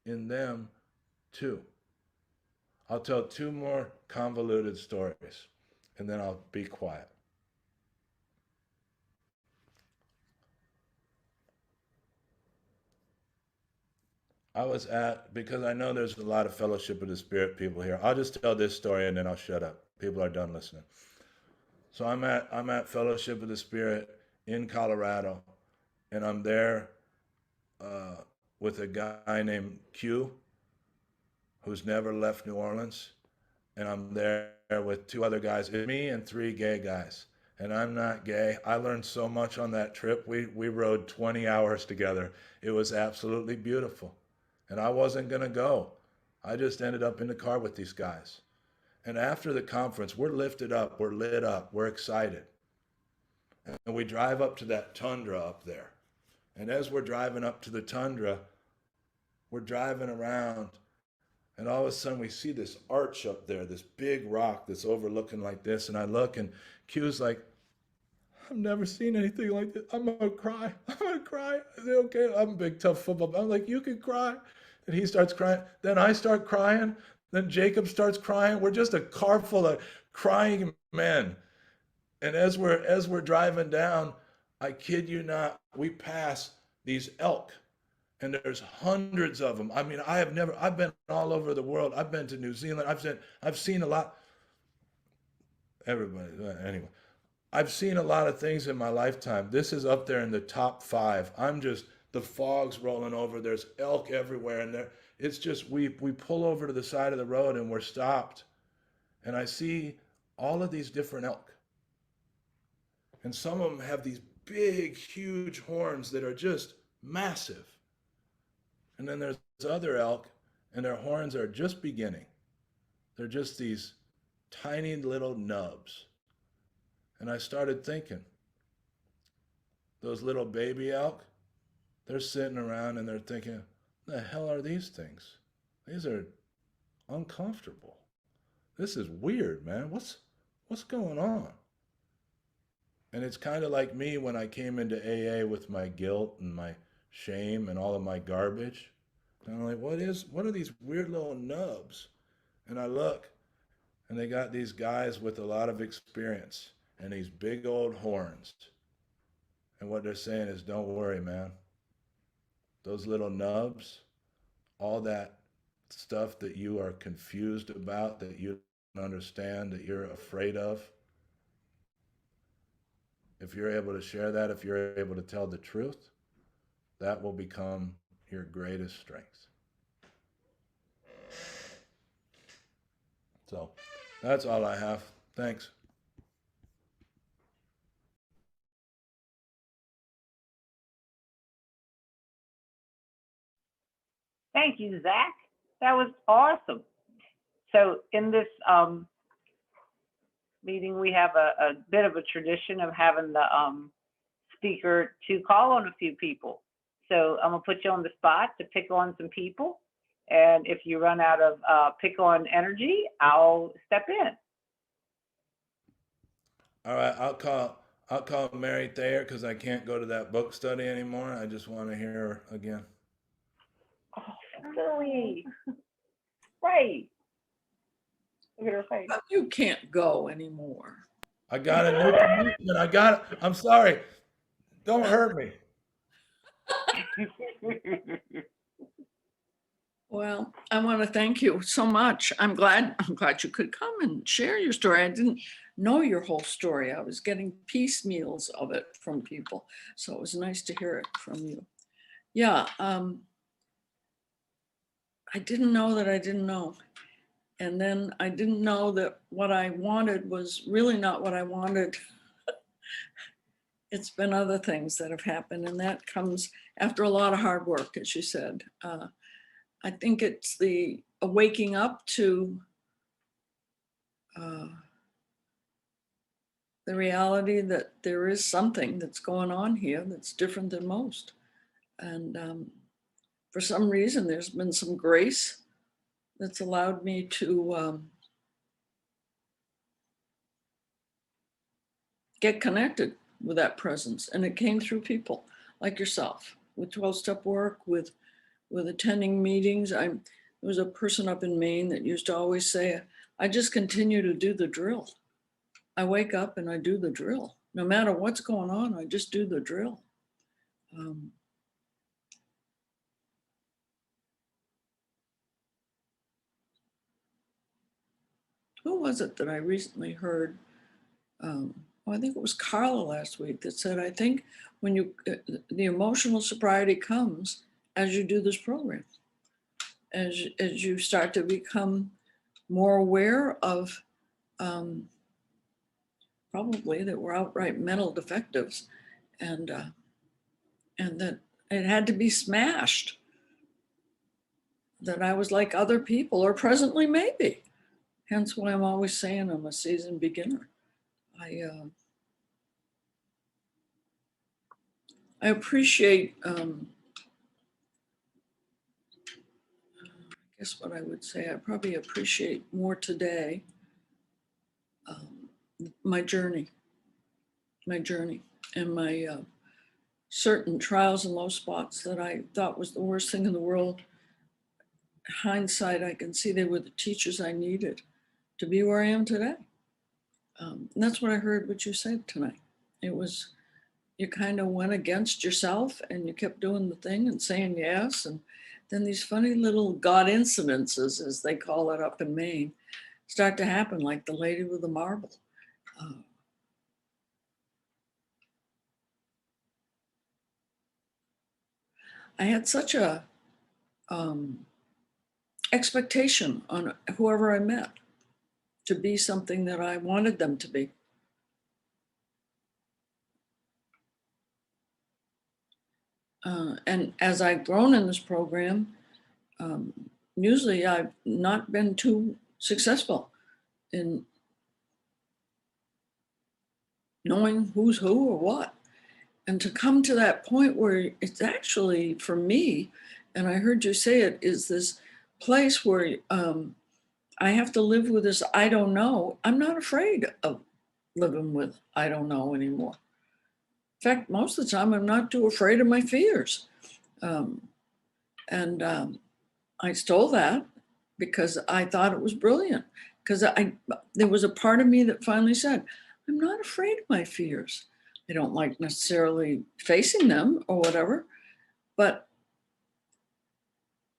in them too. I'll tell 2 more convoluted stories and then I'll be quiet. Because I know there's a lot of Fellowship of the Spirit people here, I'll just tell this story and then I'll shut up. People are done listening. So I'm at Fellowship of the Spirit in Colorado, and I'm there with a guy named Q, who's never left New Orleans. And I'm there with two other guys, it's me and three gay guys. And I'm not gay. I learned so much on that trip. We rode 20 hours together. It was absolutely beautiful. And I wasn't going to go. I just ended up in the car with these guys. And after the conference, we're lifted up, we're lit up, we're excited. And we drive up to that tundra up there. And as we're driving up to the tundra, we're driving around, and all of a sudden we see this arch up there, this big rock that's overlooking like this. And I look, and Q's like, I've never seen anything like this. I'm gonna cry. I'm gonna cry. I say, okay, I'm a big tough football. I'm like, you can cry. And he starts crying. Then I start crying. Then Jacob starts crying. We're just a car full of crying men. And as we're driving down, I kid you not, we pass these elk, and there's hundreds of them. I mean, I've been all over the world. I've been to New Zealand. I've seen a lot. Everybody, anyway, I've seen a lot of things in my lifetime. This is up there in the top 5. The fog's rolling over. There's elk everywhere, and it's just we pull over to the side of the road and we're stopped, and I see all of these different elk, and some of them have these big, huge horns that are just massive. And then there's other elk, and their horns are just beginning. They're just these tiny little nubs. And I started thinking, those little baby elk, they're sitting around and they're thinking, what the hell are these things? These are uncomfortable. This is weird, man. What's going on? And it's kind of like me when I came into AA with my guilt and my shame and all of my garbage. And I'm like, what are these weird little nubs? And I look, and they got these guys with a lot of experience and these big old horns. And what they're saying is, don't worry, man. Those little nubs, all that stuff that you are confused about, that you don't understand, that you're afraid of, if you're able to share that, if you're able to tell the truth, that will become your greatest strength. So that's all I have. Thanks. Thank you, Zach. That was awesome. So in this meeting, we have a bit of a tradition of having the speaker to call on a few people. So I'm gonna put you on the spot to pick on some people. And if you run out of pick on energy, I'll step in. All right, I'll call Mary Thayer because I can't go to that book study anymore. I just want to hear her again. Oh, silly. Right. Look at her face. You can't go anymore. I got a new commitment. I'm sorry. Don't hurt me. Well, I want to thank you so much. I'm glad you could come and share your story. I didn't know your whole story. I was getting piecemeals of it from people. So it was nice to hear it from you. Yeah, I didn't know that I didn't know. And then I didn't know that what I wanted was really not what I wanted. It's been other things that have happened, and that comes after a lot of hard work, as you said. I think it's the waking up to the reality that there is something that's going on here that's different than most. And for some reason, there's been some grace that's allowed me to get connected with that presence. And it came through people like yourself, with 12-step work, with attending meetings. There was a person up in Maine that used to always say, I just continue to do the drill. I wake up and I do the drill. No matter what's going on, I just do the drill. Who was it that I recently heard? I think it was Carla last week that said, I think when the emotional sobriety comes as you do this program, as you start to become more aware of probably that we're outright mental defectives, and that it had to be smashed, that I was like other people, or presently maybe. Hence why I'm always saying I'm a seasoned beginner. I appreciate, I guess what I would say, I probably appreciate more today my journey, and my certain trials and low spots that I thought was the worst thing in the world. Hindsight, I can see they were the teachers I needed to be where I am today. And that's what I heard what you said tonight. It was, you kind of went against yourself and you kept doing the thing and saying yes. And then these funny little God incidences, as they call it up in Maine, start to happen, like the lady with the marble. I had such a expectation on whoever I met to be something that I wanted them to be. And as I've grown in this program, usually I've not been too successful in knowing who's who or what. And to come to that point where it's actually, for me, and I heard you say it, is this place where I have to live with this I don't know. I'm not afraid of living with I don't know anymore. In fact, most of the time, I'm not too afraid of my fears. I stole that because I thought it was brilliant. Because there was a part of me that finally said, I'm not afraid of my fears. I don't like necessarily facing them or whatever, but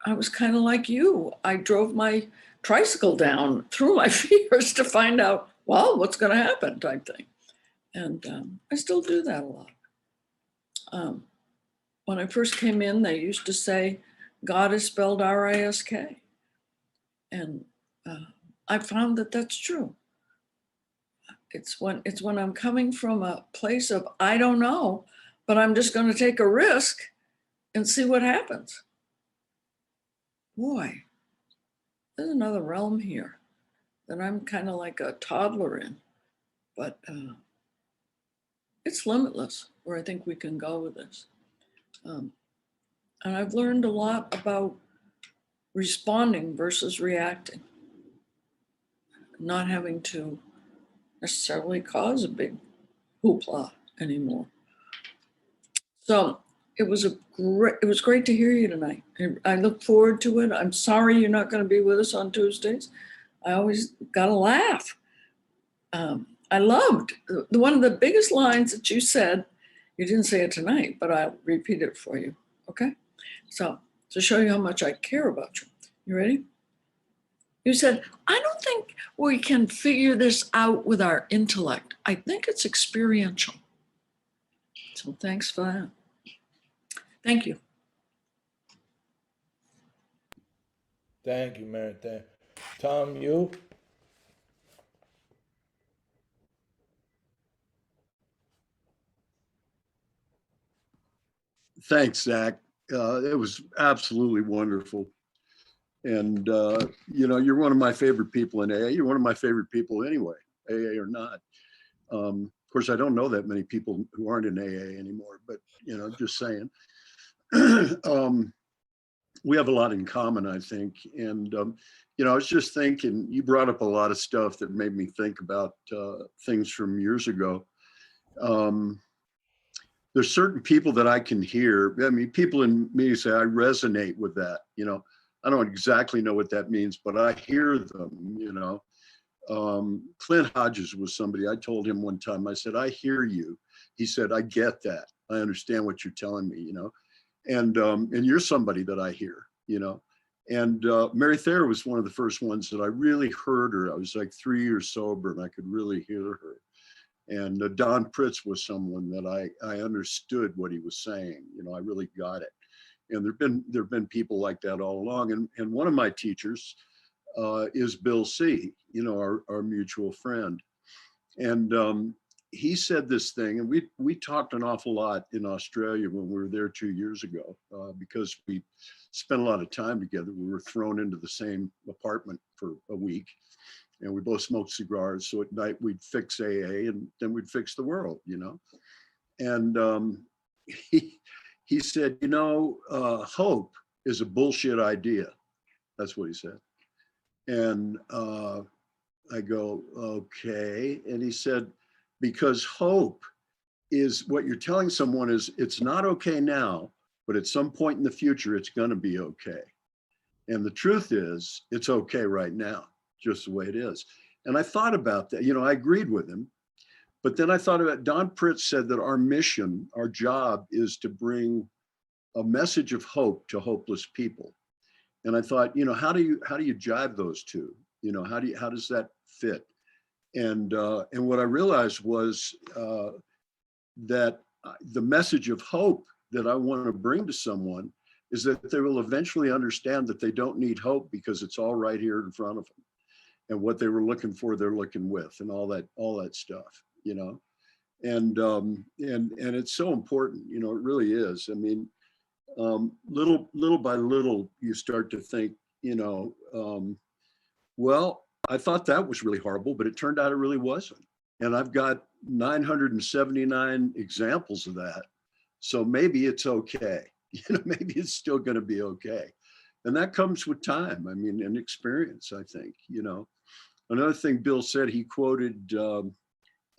I was kind of like you. I drove my tricycle down through my fears to find out, well, what's going to happen type thing. And I still do that a lot. When I first came in, they used to say, God is spelled R-I-S-K. And I found that that's true. It's when I'm coming from a place of, I don't know, but I'm just going to take a risk and see what happens. Boy, there's another realm here that I'm kind of like a toddler in, but it's limitless where I think we can go with this. And I've learned a lot about responding versus reacting, not having to necessarily cause a big hoopla anymore. So it was great to hear you tonight. I look forward to it. I'm sorry you're not going to be with us on Tuesdays. I always got to laugh. I loved one of the biggest lines that you said. You didn't say it tonight, but I'll repeat it for you. Okay? So to show you how much I care about you. You ready? You said, I don't think we can figure this out with our intellect. I think it's experiential. So thanks for that. Thank you. Thank you, Mary. Tom, you? Thanks, Zach. It was absolutely wonderful. And, you're one of my favorite people in AA. You're one of my favorite people anyway, AA or not. Of course, I don't know that many people who aren't in AA anymore, but, just saying. We have a lot in common, I think. And, I was just thinking, you brought up a lot of stuff that made me think about things from years ago. There's certain people that I can hear. I mean, people in me say, I resonate with that. I don't exactly know what that means, but I hear them, Clint Hodges was somebody, I told him one time, I said, I hear you. He said, I get that. I understand what you're telling me, and you're somebody that I hear, and Mary Thayer was one of the first ones that I really heard her. I was like 3 years sober and I could really hear her. And Don Pritz was someone that I understood what he was saying. I really got it. And there've been people like that all along. And one of my teachers is Bill C., you know, our mutual friend. And he said this thing, and we talked an awful lot in Australia when we were there 2 years ago, because we spent a lot of time together. We were thrown into the same apartment for a week, and we both smoked cigars. So at night we'd fix AA, and then we'd fix the world, you know. And he said, you know, hope is a bullshit idea. That's what he said. And I go, okay. And he said, because hope is what you're telling someone is it's not okay now, but at some point in the future, it's going to be okay. And the truth is, it's okay right now, just the way it is. And I thought about that. You know, I agreed with him. But then I thought about, Don Pritz said that our mission, our job is to bring a message of hope to hopeless people. And I thought, you know, how do you jive those two? You know, how does that fit? And what I realized was that the message of hope that I want to bring to someone is that they will eventually understand that they don't need hope because it's all right here in front of them. And what they were looking for, they're looking with, and all that stuff, you know. And it's so important, you know, it really is. I mean, little by little, you start to think, you know, well, I thought that was really horrible, but it turned out it really wasn't. And I've got 979 examples of that. So maybe it's okay. You know, maybe it's still going to be okay. And that comes with time. I mean, and experience, I think, you know. Another thing Bill said, he quoted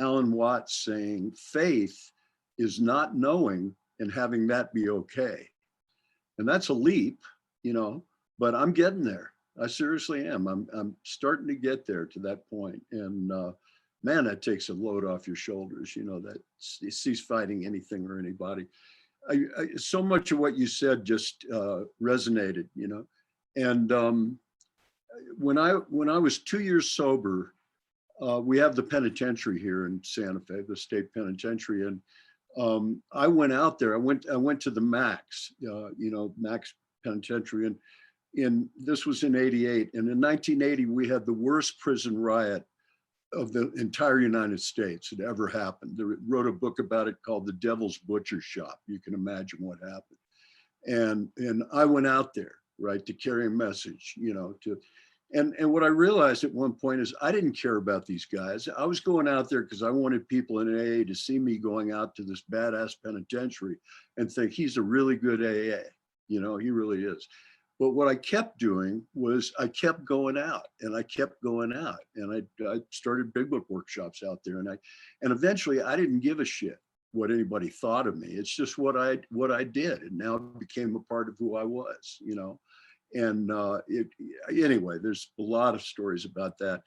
Alan Watts saying, faith is not knowing and having that be okay. And that's a leap, you know, but I'm getting there. I seriously am. I'm starting to get there to that point. And man, that takes a load off your shoulders, you know, that cease fighting anything or anybody. So much of what you said just resonated, you know. And when I was 2 years sober, we have the penitentiary here in Santa Fe, the state penitentiary, and I went out there. I went to the Max, you know, Max Penitentiary, and this was in '88. And in 1980, we had the worst prison riot of the entire United States. It ever happened. They wrote a book about it called The Devil's Butcher Shop. You can imagine what happened. And I went out there, right, to carry a message, you know, and what I realized at one point is I didn't care about these guys. I was going out there because I wanted people in AA to see me going out to this badass penitentiary and think he's a really good AA. You know, he really is. But what I kept doing was I kept going out and I kept going out, and I started Big Book workshops out there, and eventually I didn't give a shit what anybody thought of me. It's just what I did, and now it became a part of who I was, you know. And anyway, there's a lot of stories about that.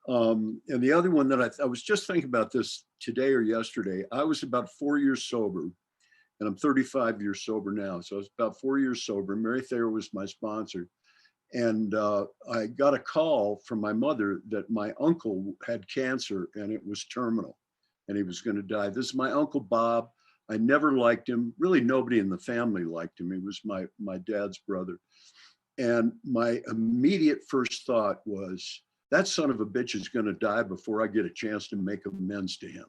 And the other one that I was just thinking about this today or yesterday. I was about 4 years sober, and I'm 35 years sober now. So I was about 4 years sober. Mary Thayer was my sponsor. And I got a call from my mother that my uncle had cancer and it was terminal and he was going to die. This is my Uncle Bob. I never liked him. Really, nobody in the family liked him. He was my dad's brother. And my immediate first thought was, that son of a bitch is going to die before I get a chance to make amends to him.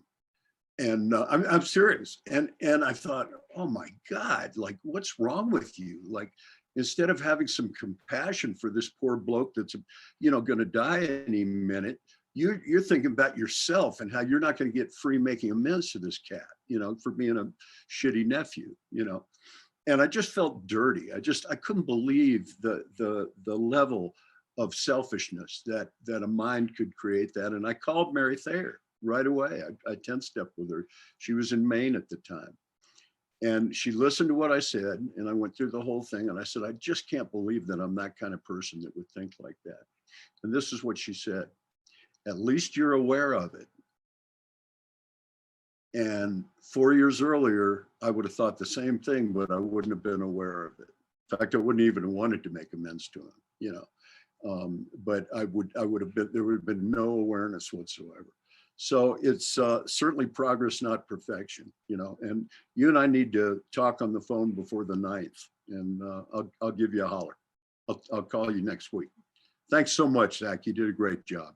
And I'm serious. And I thought, oh my God, like, what's wrong with you? Like, instead of having some compassion for this poor bloke that's, you know, going to die any minute, you're thinking about yourself and how you're not going to get free making amends to this cat, you know, for being a shitty nephew, you know. And I just felt dirty. I couldn't believe the level of selfishness that a mind could create that. And I called Mary Thayer right away. I 10-stepped with her. She was in Maine at the time. And she listened to what I said, and I went through the whole thing. And I said, I just can't believe that I'm that kind of person that would think like that. And this is what she said: at least you're aware of it. And 4 years earlier, I would have thought the same thing, but I wouldn't have been aware of it. In fact, I wouldn't even have wanted to make amends to him, you know. But I would have been, there would have been no awareness whatsoever. So it's certainly progress, not perfection, you know. And you and I need to talk on the phone before the 9th, and I'll give you a holler. I'll call you next week. Thanks so much, Zach. You did a great job.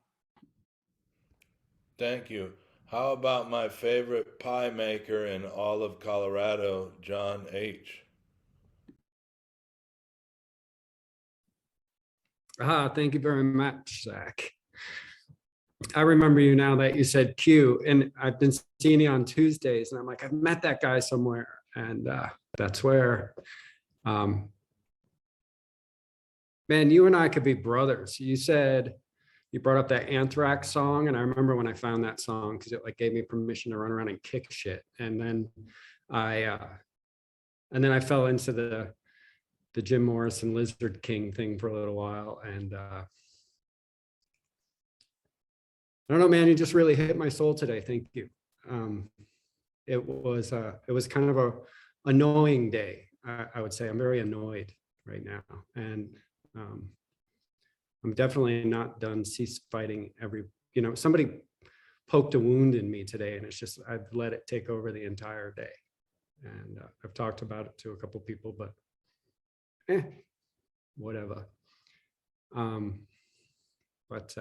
Thank you. How about my favorite pie maker in all of Colorado, John H.? Thank you very much, Zach. I remember you now that you said Q, and I've been seeing you on Tuesdays, and I'm like, I've met that guy somewhere, and that's where, man, you and I could be brothers. You said, you brought up that Anthrax song, and I remember when I found that song because it like gave me permission to run around and kick shit, and then I fell into the Jim Morrison Lizard King thing for a little while, and I don't know, man, you just really hit my soul today. Thank you. It was kind of a annoying day. I would say I'm very annoyed right now, and I'm definitely not done cease fighting somebody poked a wound in me today, and it's just, I've let it take over the entire day. And I've talked about it to a couple people, but whatever. But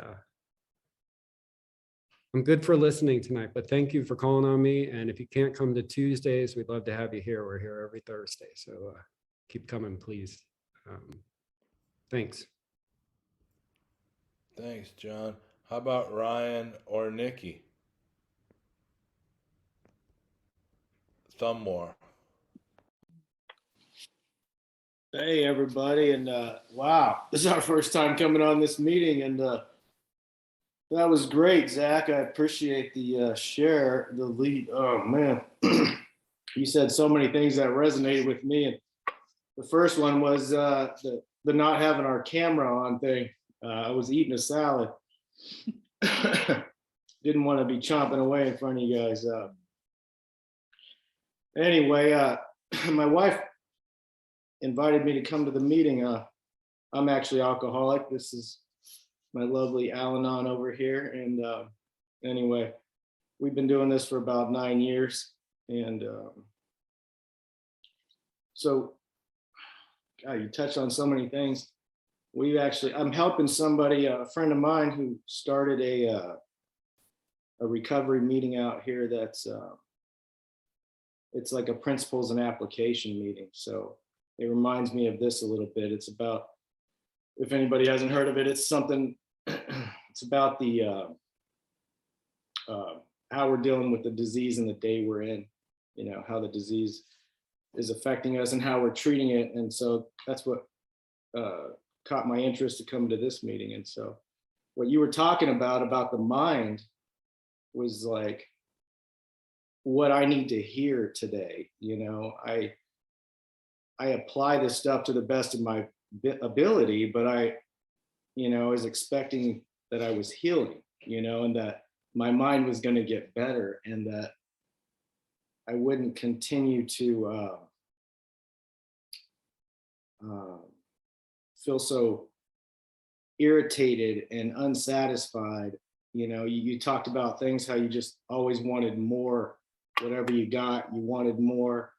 I'm good for listening tonight, but thank you for calling on me. And if you can't come to Tuesdays, we'd love to have you here. We're here every Thursday. So keep coming, please. Thanks. Thanks, John. How about Ryan or Nikki? Thumb war. Hey everybody, and wow, this is our first time coming on this meeting, and that was great, Zach. I appreciate the share, the lead. Oh man, you said so many things that resonated with me, and the first one was the not having our camera on thing. I was eating a salad, didn't want to be chomping away in front of you guys. Anyway, my wife invited me to come to the meeting. I'm actually alcoholic. This is my lovely Al-Anon over here. And anyway, we've been doing this for about 9 years. And so, God, you touched on so many things. I'm helping somebody, a friend of mine who started a recovery meeting out here that's, it's like a principles and application meeting. So it reminds me of this a little bit. It's about, if anybody hasn't heard of it, it's something, it's about the, how we're dealing with the disease in the day we're in, how the disease is affecting us and how we're treating it. And so that's what caught my interest to come to this meeting. And so what you were talking about the mind was like what I need to hear today. I apply this stuff to the best of my ability, but I was expecting that I was healing, and that my mind was going to get better, and that I wouldn't continue to feel so irritated and unsatisfied. You talked about things, how you just always wanted more, whatever you got, you wanted more.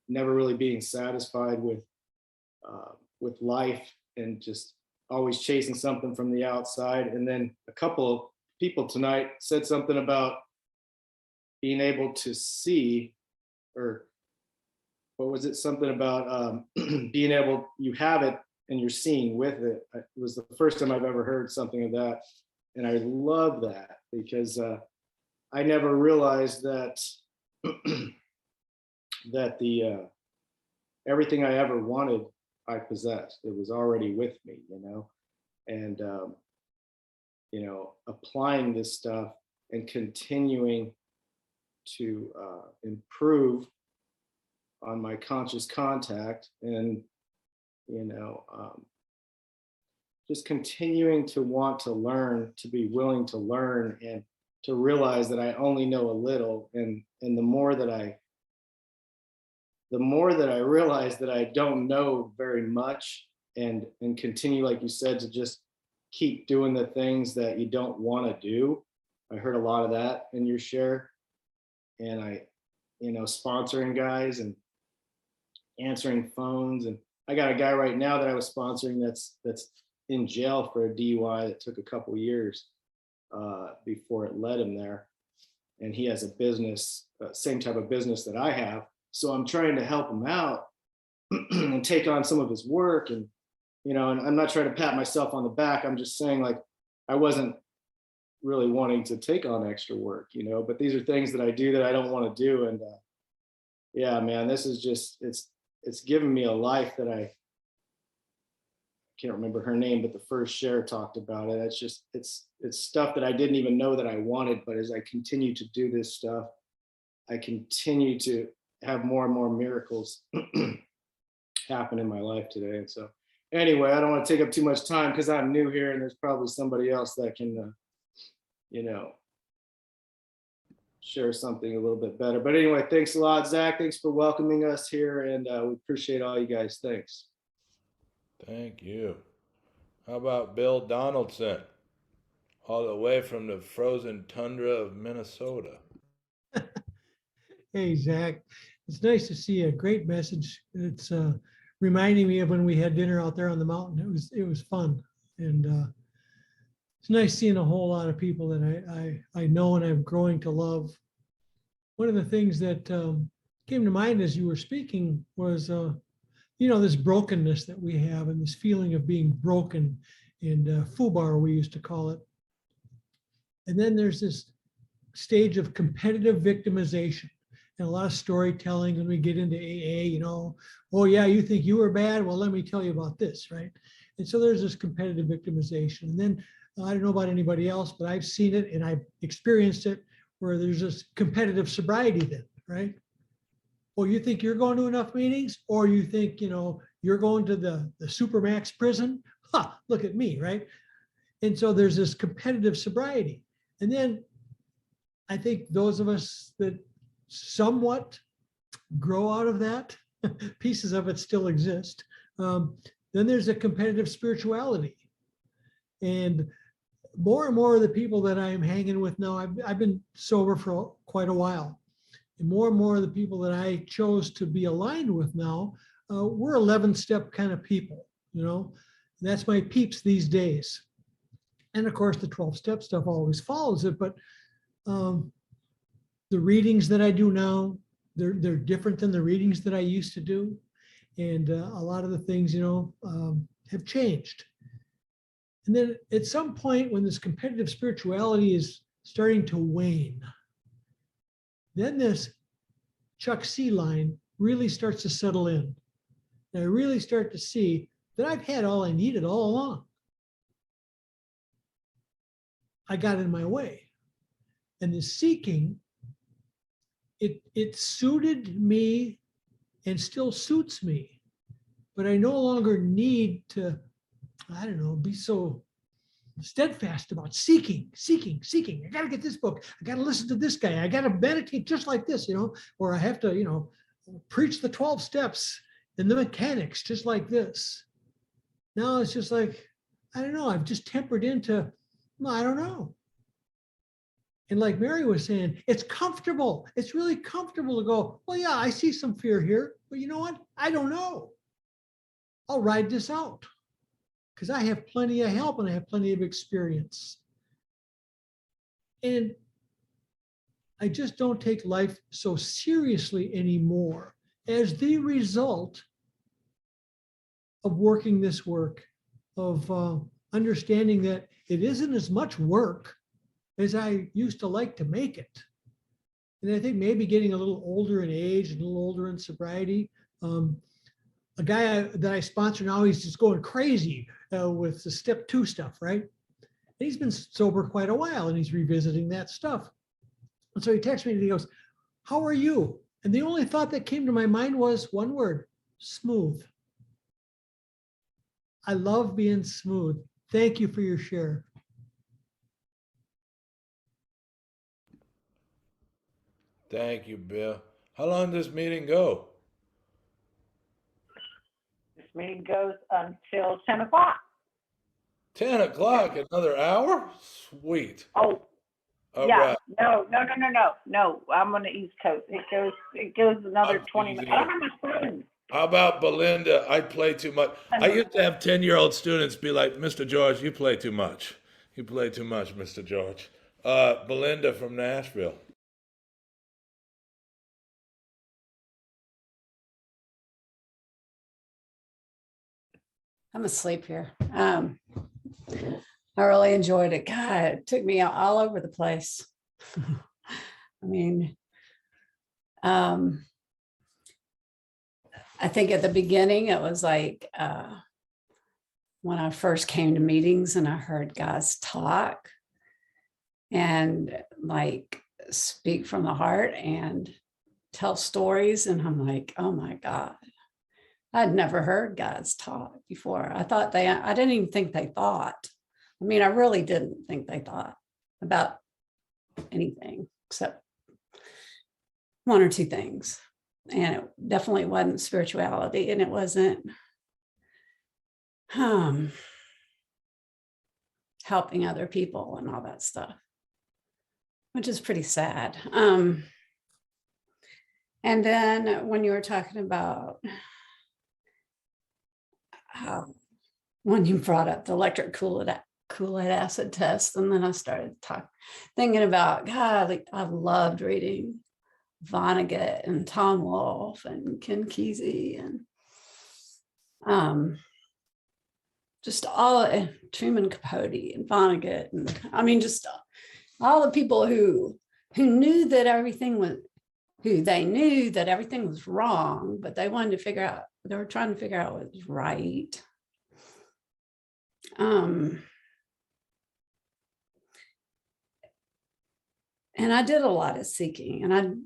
Never really being satisfied with life, and just always chasing something from the outside. And then a couple of people tonight said something about being able to see, or what was it? Something about being able, you have it and you're seeing with it. It was the first time I've ever heard something of that. And I love that, because I never realized that that the everything I ever wanted, I possessed. It was already with me, and applying this stuff and continuing to improve on my conscious contact, and just continuing to want to learn, to be willing to learn, and to realize that I only know a little, and the more that I realize that I don't know very much, and continue, like you said, to just keep doing the things that you don't want to do. I heard a lot of that in your share, and I, sponsoring guys and answering phones. And I got a guy right now that I was sponsoring that's in jail for a DUI that took a couple years before it led him there. And he has a business, same type of business that I have. So I'm trying to help him out and take on some of his work. And, and I'm not trying to pat myself on the back. I'm just saying, like, I wasn't really wanting to take on extra work, but these are things that I do that I don't want to do. And yeah, man, this is just, it's given me a life that I can't remember her name, but the first share talked about it. It's just, it's stuff that I didn't even know that I wanted, but as I continue to do this stuff, I continue to have more and more miracles happen in my life today. And so anyway, I don't want to take up too much time because I'm new here and there's probably somebody else that can, share something a little bit better. But anyway, thanks a lot, Zach. Thanks for welcoming us here. And we appreciate all you guys. Thanks. Thank you. How about Bill Donaldson, all the way from the frozen tundra of Minnesota? Hey, Zach. It's nice to see a great message. It's reminding me of when we had dinner out there on the mountain. It was fun. And it's nice seeing a whole lot of people that I know and I'm growing to love. One of the things that came to mind as you were speaking was, this brokenness that we have and this feeling of being broken, and FUBAR, we used to call it. And then there's this stage of competitive victimization and a lot of storytelling when we get into AA, oh yeah, you think you were bad? Well, let me tell you about this, right? And so there's this competitive victimization. And then I don't know about anybody else, but I've seen it and I've experienced it where there's this competitive sobriety then, right? Well, you think you're going to enough meetings, or you think, you're going to the Supermax prison? Ha, look at me, right? And so there's this competitive sobriety. And then I think those of us that somewhat grow out of that, pieces of it still exist. Then there's a competitive spirituality. And more of the people that I'm hanging with now, I've been sober for quite a while. And more of the people that I chose to be aligned with now, we're 11-step kind of people, That's my peeps these days. And of course, the 12-step stuff always follows it. But the readings that I do now, they're different than the readings that I used to do. And a lot of the things, have changed. And then at some point when this competitive spirituality is starting to wane, then this Chuck C line really starts to settle in. And I really start to see that I've had all I needed all along. I got in my way. And the seeking, it suited me and still suits me. But I no longer need to, be so steadfast about seeking. I got to get this book. I got to listen to this guy. I got to meditate just like this, or I have to, preach the 12 steps and the mechanics just like this. Now it's just like, I don't know. I've just tempered into, I don't know. And like Mary was saying, it's comfortable. It's really comfortable to go, well, yeah, I see some fear here, but you know what? I don't know. I'll ride this out because I have plenty of help and I have plenty of experience. And I just don't take life so seriously anymore as the result of working this work, of understanding that it isn't as much work as I used to like to make it. And I think maybe getting a little older in age and a little older in sobriety, a guy that I sponsor now, he's just going crazy with the step 2 stuff, right? And he's been sober quite a while and he's revisiting that stuff. And so he texts me and he goes, how are you? And the only thought that came to my mind was one word, smooth. I love being smooth. Thank you for your share. Thank you, Bill. How long does this meeting go? This meeting goes until 10 o'clock. 10 o'clock, another hour? Sweet. Oh, All yeah. right. No. I'm on the East Coast. It goes another I'm 20 minutes. teasing I don't have my phone. How about Belinda? I play too much. I used to have 10-year-old students be like, Mr. George, you play too much. You play too much, Mr. George. Belinda from Nashville. I'm asleep here. I really enjoyed it. God, it took me all over the place. I mean, I think at the beginning it was like when I first came to meetings and I heard guys talk and like speak from the heart and tell stories. And I'm like, oh my God, I'd never heard guys talk before. I didn't even think they thought. I mean, I really didn't think they thought about anything except one or two things. And it definitely wasn't spirituality, and it wasn't helping other people and all that stuff, which is pretty sad. And then when you were talking about when you brought up the electric Kool-Aid acid test, and then I started thinking about, God, like, I loved reading Vonnegut and Tom Wolfe and Ken Kesey and just all Truman Capote and Vonnegut, and I mean, just all the people who knew that everything was, who they knew that everything was wrong, but they wanted to figure out, they were trying to figure out what was right. And I did a lot of seeking, and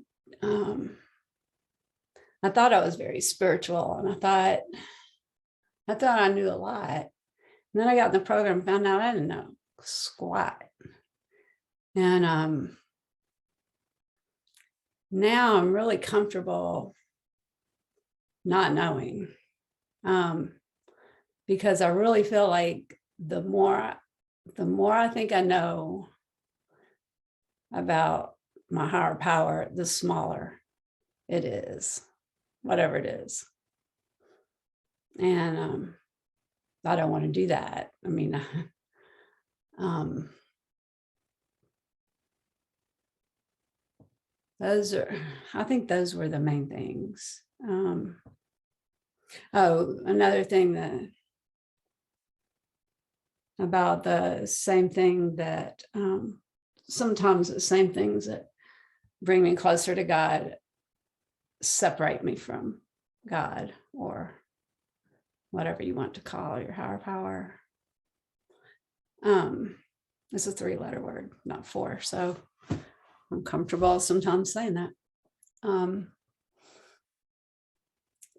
I thought I was very spiritual, and I thought I knew a lot. And then I got in the program and found out I didn't know squat. And now I'm really comfortable not knowing, because I really feel like the more I think I know about my higher power, the smaller it is, whatever it is. And I don't want to do that. I mean, I think those were the main things. Another thing about the same thing that sometimes the same things that bring me closer to God separate me from God, or whatever you want to call your higher power. It's a 3-letter word, not 4. So I'm comfortable sometimes saying that.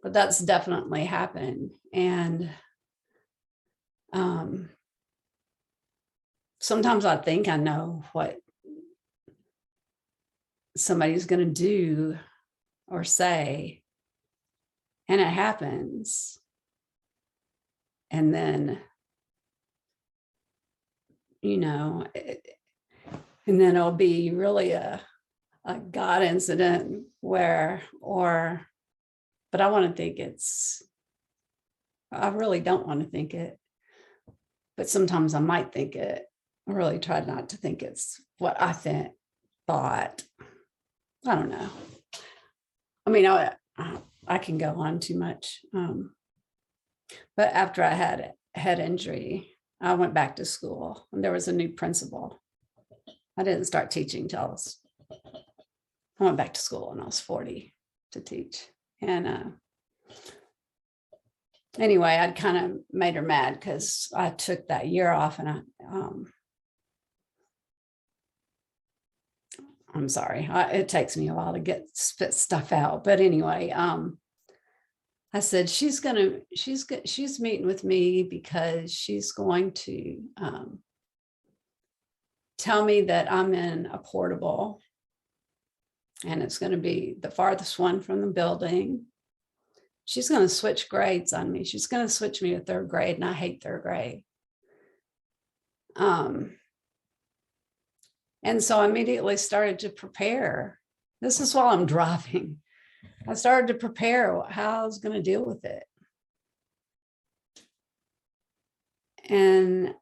But that's definitely happened. And sometimes I think I know what somebody's going to do or say, and it happens. And then, and then it'll be really a God incident but I want to think I really don't want to think it, but sometimes I might think it. I really try not to think it's what I thought. I don't know. I mean, I can go on too much. But after I had a head injury, I went back to school, and there was a new principal. I didn't start teaching till I went back to school when I was 40 to teach. And anyway, I'd kind of made her mad because I took that year off, and I'm sorry. It takes me a while to spit stuff out. But anyway, I said, she's meeting with me because she's going to tell me that I'm in a portable, and it's going to be the farthest one from the building. She's going to switch grades on me. She's going to switch me to 3rd grade, and I hate 3rd grade. And so I immediately started to prepare. This is while I'm driving. I started to prepare how I was going to deal with it. And,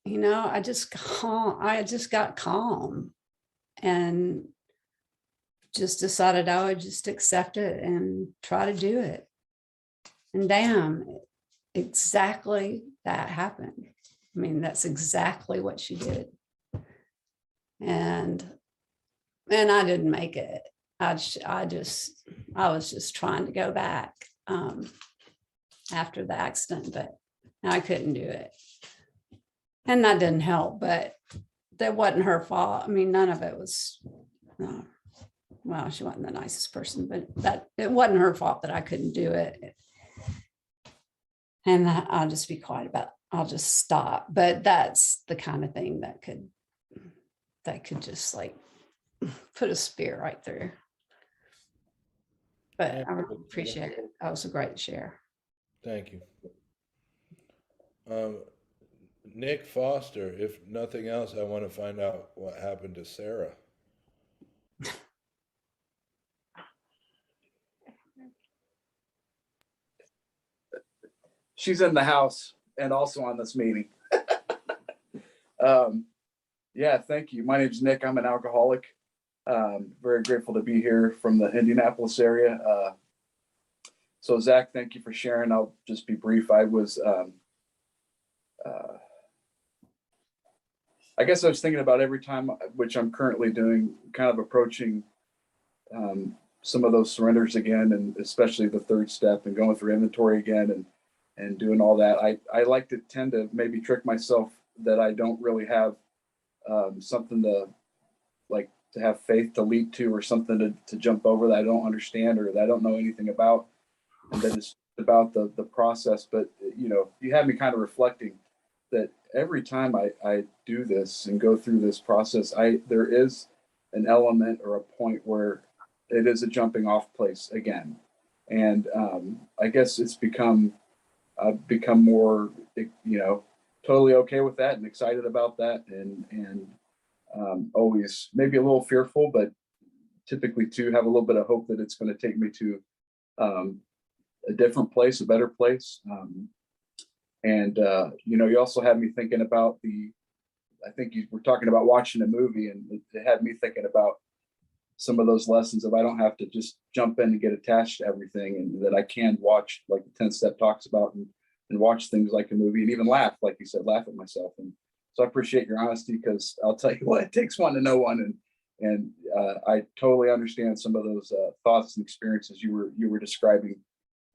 you know, I just got calm and just decided I would just accept it and try to do it. And damn, exactly that happened. I mean, that's exactly what she did. And I didn't make it. I was just trying to go back after the accident, but I couldn't do it. And that didn't help, but that wasn't her fault. I mean, none of it was, well, she wasn't the nicest person, but that it wasn't her fault that I couldn't do it. And I'll just be quiet about it. I'll just stop. But that's the kind of thing that could just like put a spear right through. But I really appreciate it. That was a great share. Thank you. Nick Foster, if nothing else, I want to find out what happened to Sarah. She's in the house and also on this meeting. Yeah, thank you. My name's Nick. I'm an alcoholic. Very grateful to be here from the Indianapolis area. So Zach, thank you for sharing. I'll just be brief. I guess I was thinking about every time, which I'm currently doing, kind of approaching some of those surrenders again, and especially the third step and going through inventory again and doing all that. I like to tend to maybe trick myself that I don't really have something to have faith to leap to, or something to jump over that I don't understand or that I don't know anything about. And that it's about the process. But, you know, you had me kind of reflecting that every time I do this and go through this process, there is an element or a point where it is a jumping off place again. And I guess I've become more, you know, totally okay with that and excited about that, and always maybe a little fearful, but typically to have a little bit of hope that it's going to take me to a different place, a better place. And you know, you also had me thinking about I think you were talking about watching a movie, and it had me thinking about some of those lessons of I don't have to just jump in and get attached to everything, and that I can watch, like the 10-step talks about, and watch things like a movie, and even laugh, like you said, laugh at myself. And so I appreciate your honesty, because I'll tell you what, it takes one to know one. And I totally understand some of those thoughts and experiences you were describing,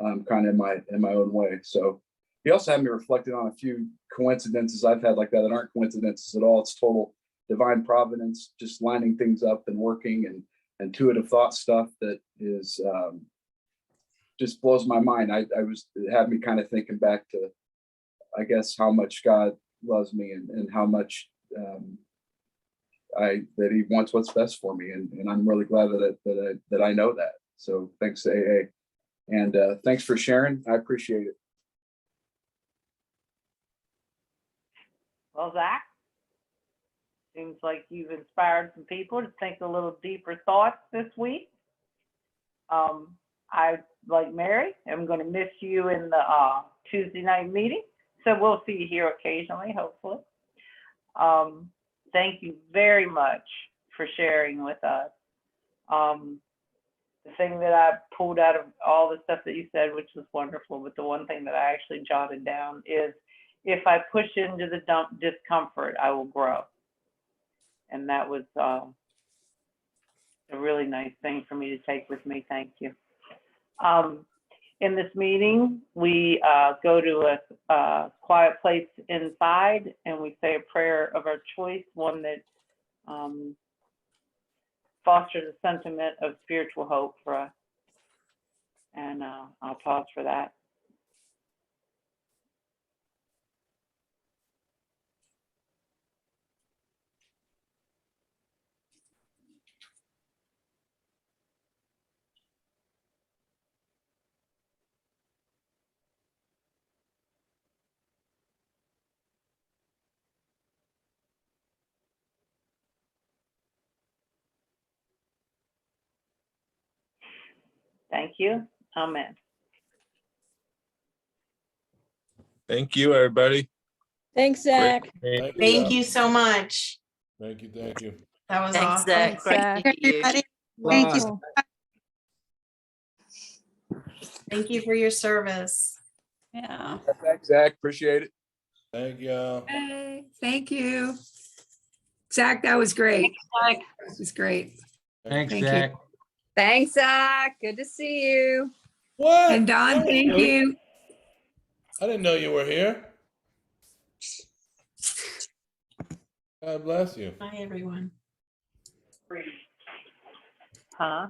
kind of in my own way. So he also had me reflecting on a few coincidences I've had like that aren't coincidences at all. It's total divine providence, just lining things up and working, and intuitive thought stuff that is just blows my mind. It had me kind of thinking back to, I guess, how much God loves me, and how much that he wants what's best for me. And I'm really glad that I know that. So thanks to AA, and thanks for sharing. I appreciate it. Well, Zach, seems like you've inspired some people to think a little deeper thoughts this week. I, like Mary, am going to miss you in the Tuesday night meeting. So we'll see you here occasionally, hopefully. Thank you very much for sharing with us. The thing that I pulled out of all the stuff that you said, which was wonderful, but the one thing that I actually jotted down is, if I push into the discomfort, I will grow. And that was a really nice thing for me to take with me. Thank you. In this meeting, we go to a quiet place inside, and we say a prayer of our choice, one that fosters a sentiment of spiritual hope for us. And I'll pause for that. Thank you. Amen. Thank you, everybody. Thanks, Zach. Thank you so much. Thank you. Thank you. That was Thanks, awesome. Zach. Thanks, Zach. Thank you. Thank you. Thank you for your service. Yeah. Thanks, Zach. Appreciate it. Thank you. Hey, thank you. Zach, that was great. That was great. Thanks, Thank you. Thanks, Zach. Good to see you. What? And Don, thank you. I didn't know you were here. God bless you. Bye, everyone. Huh?